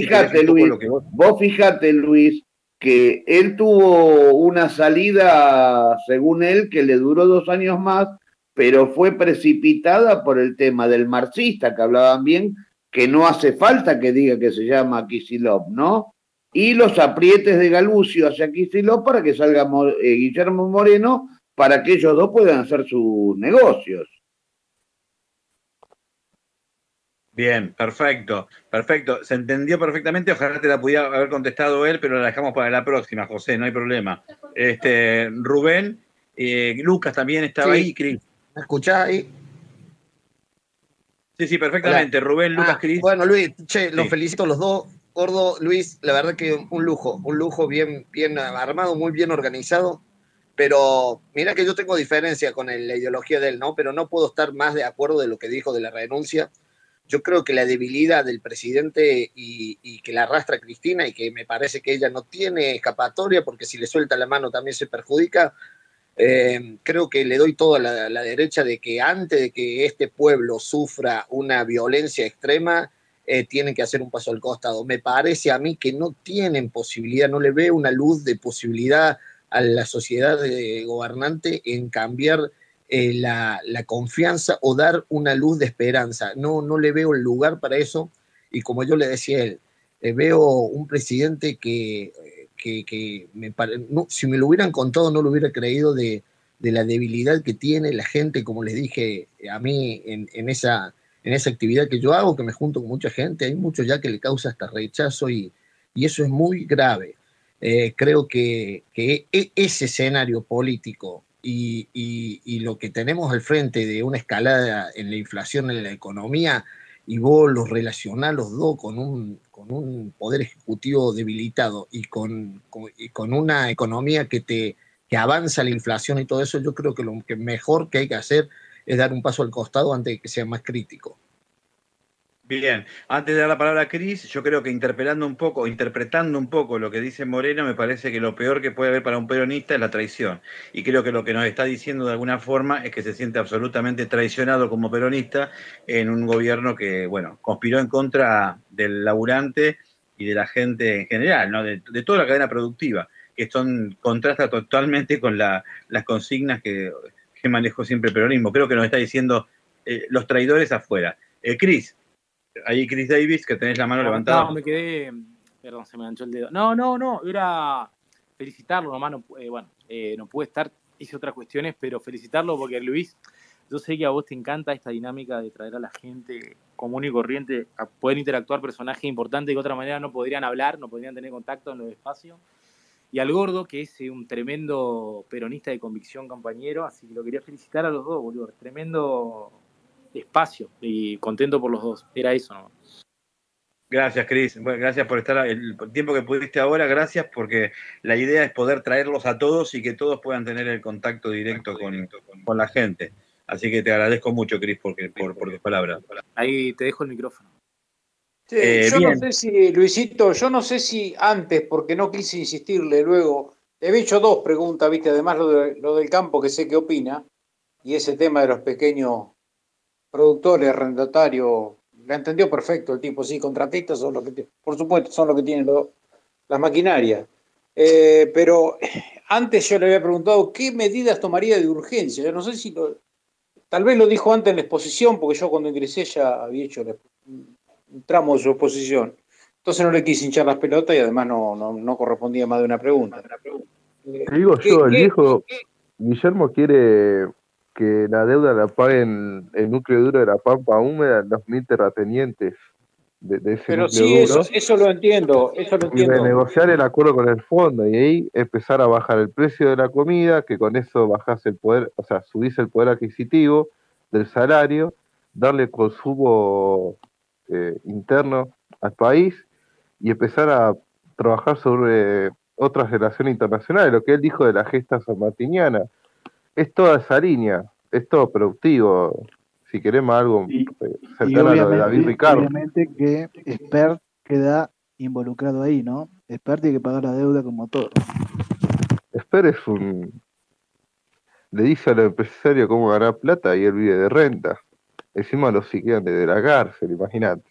fíjate, Luis, que él tuvo una salida, según él, que le duró 2 años más, pero fue precipitada por el tema del marxista, que hablaban bien, que no hace falta que diga que se llama Kicillof, ¿no? Y los aprietes de Galucio hacia Kicillof para que salga Guillermo Moreno, para que ellos dos puedan hacer sus negocios. Bien, perfecto. Se entendió perfectamente. Ojalá te la pudiera haber contestado él, pero la dejamos para la próxima, José, no hay problema. Rubén, Lucas también estaba ahí, Cris. ¿Me escuchás ahí? Sí, perfectamente. Hola. Rubén, Lucas, Cris. Bueno, Luis, los felicito a los dos. Gordo, Luis, la verdad que un lujo bien armado, muy bien organizado. Pero mira que yo tengo diferencia con la ideología de él, ¿no? Pero no puedo estar más de acuerdo de lo que dijo de la renuncia. Yo creo que la debilidad del presidente y que la arrastra Cristina y que me parece que ella no tiene escapatoria porque si le suelta la mano también se perjudica. Creo que le doy todo a la derecha de que antes de que este pueblo sufra una violencia extrema, tienen que hacer un paso al costado. Me parece a mí que no tienen posibilidad, no le veo una luz de posibilidad a la sociedad gobernante en cambiar la confianza o dar una luz de esperanza. No le veo el lugar para eso y como yo le decía a él, veo un presidente que no, si me lo hubieran contado no lo hubiera creído de la debilidad que tiene la gente, como les dije a mí en esa actividad que yo hago, que me junto con mucha gente, hay muchos ya que le causa hasta rechazo y eso es muy grave. Creo que ese escenario político y lo que tenemos al frente de una escalada en la inflación, en la economía, y vos los relacionás los dos con un poder ejecutivo debilitado y con una economía que avanza la inflación y todo eso, yo creo que lo que mejor que hay que hacer es dar un paso al costado antes de que sea más crítico. Bien, antes de dar la palabra a Cris, yo creo que interpretando un poco lo que dice Moreno, me parece que lo peor que puede haber para un peronista es la traición. Y creo que lo que nos está diciendo de alguna forma es que se siente absolutamente traicionado como peronista en un gobierno que, bueno, conspiró en contra del laburante y de la gente en general, ¿no? De toda la cadena productiva, que contrasta totalmente con las consignas que manejó siempre el peronismo. Creo que nos está diciendo los traidores afuera. Cris. Ahí Chris Davis, que tenés la mano levantada. No, me quedé, perdón, se me manchó el dedo. No, era felicitarlo nomás, no pude estar, hice otras cuestiones, pero felicitarlo porque Luis, yo sé que a vos te encanta esta dinámica de traer a la gente común y corriente a poder interactuar personajes importantes que de otra manera no podrían hablar, no podrían tener contacto en los espacios. Y al Gordo, que es un tremendo peronista de convicción, compañero, así que lo quería felicitar a los dos, boludo, tremendo espacio y contento por los dos, era eso nomás. Gracias, Cris. Bueno, gracias por estar el tiempo que pudiste ahora, gracias porque la idea es poder traerlos a todos y que todos puedan tener el contacto directo con la gente. Así que te agradezco mucho, Cris, por tus palabras. Ahí te dejo el micrófono. Sí, yo bien. No sé si, Luisito, antes, porque no quise insistirle luego, le había hecho dos preguntas, viste, además lo del campo que sé qué opina, y ese tema de los pequeños productores, arrendatarios, la entendió perfecto el tipo, sí, contratistas son los que, por supuesto, son los que tienen las maquinarias. Pero antes yo le había preguntado qué medidas tomaría de urgencia. Yo no sé si tal vez lo dijo antes en la exposición, porque yo cuando ingresé ya había hecho un tramo de su exposición. Entonces no le quise hinchar las pelotas y además no correspondía más de una pregunta. Te digo yo, el viejo Guillermo quiere que la deuda la paguen el núcleo duro de la Pampa Húmeda, los 1000 terratenientes de ese pero núcleo sí, duro. Eso lo entiendo. Y renegociar el acuerdo con el fondo y ahí empezar a bajar el precio de la comida, que con eso bajás el poder, o sea, subís el poder adquisitivo del salario, darle consumo interno al país y empezar a trabajar sobre otras relaciones internacionales. Lo que él dijo de la gesta sanmartiniana, es toda esa línea, es todo productivo. Si queremos algo cercano a lo de David Ricardo. Obviamente que Expert queda involucrado ahí, ¿no? Expert tiene que pagar la deuda como todo. Expert es le dice a los empresarios cómo ganar plata y él vive de renta. Encima los psiquiatras de la cárcel, imagínate.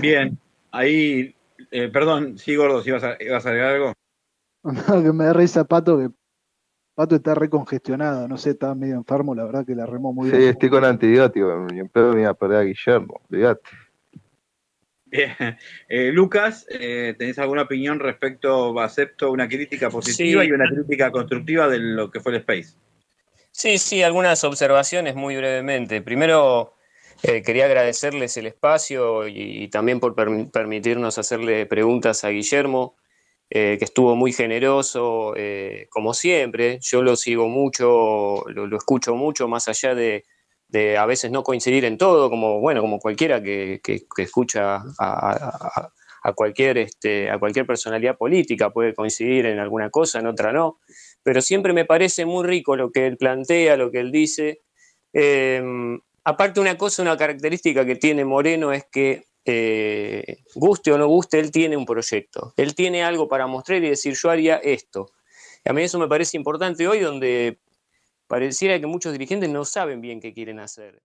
Bien, ahí, perdón, sí, Gordo, si ibas a agregar algo. No, que me da risa Pato, que Pato está recongestionado, no sé, está medio enfermo, la verdad que la remó muy bien. Sí, estoy con antibiótico, y en pedo me iba a perder a Guillermo, fíjate. Bien. Lucas, ¿tenés alguna opinión respecto, acepto una crítica positiva y una crítica constructiva de lo que fue el Space? Sí, algunas observaciones muy brevemente. Primero, quería agradecerles el espacio y también por permitirnos hacerle preguntas a Guillermo. Que estuvo muy generoso, como siempre. Yo lo sigo mucho, lo escucho mucho, más allá de a veces no coincidir en todo, como cualquiera que escucha a a cualquier personalidad política, puede coincidir en alguna cosa, en otra no, pero siempre me parece muy rico lo que él plantea, lo que él dice. Aparte una característica que tiene Moreno es que, guste o no guste, él tiene un proyecto, él tiene algo para mostrar y decir yo haría esto. Y a mí eso me parece importante hoy, donde pareciera que muchos dirigentes no saben bien qué quieren hacer.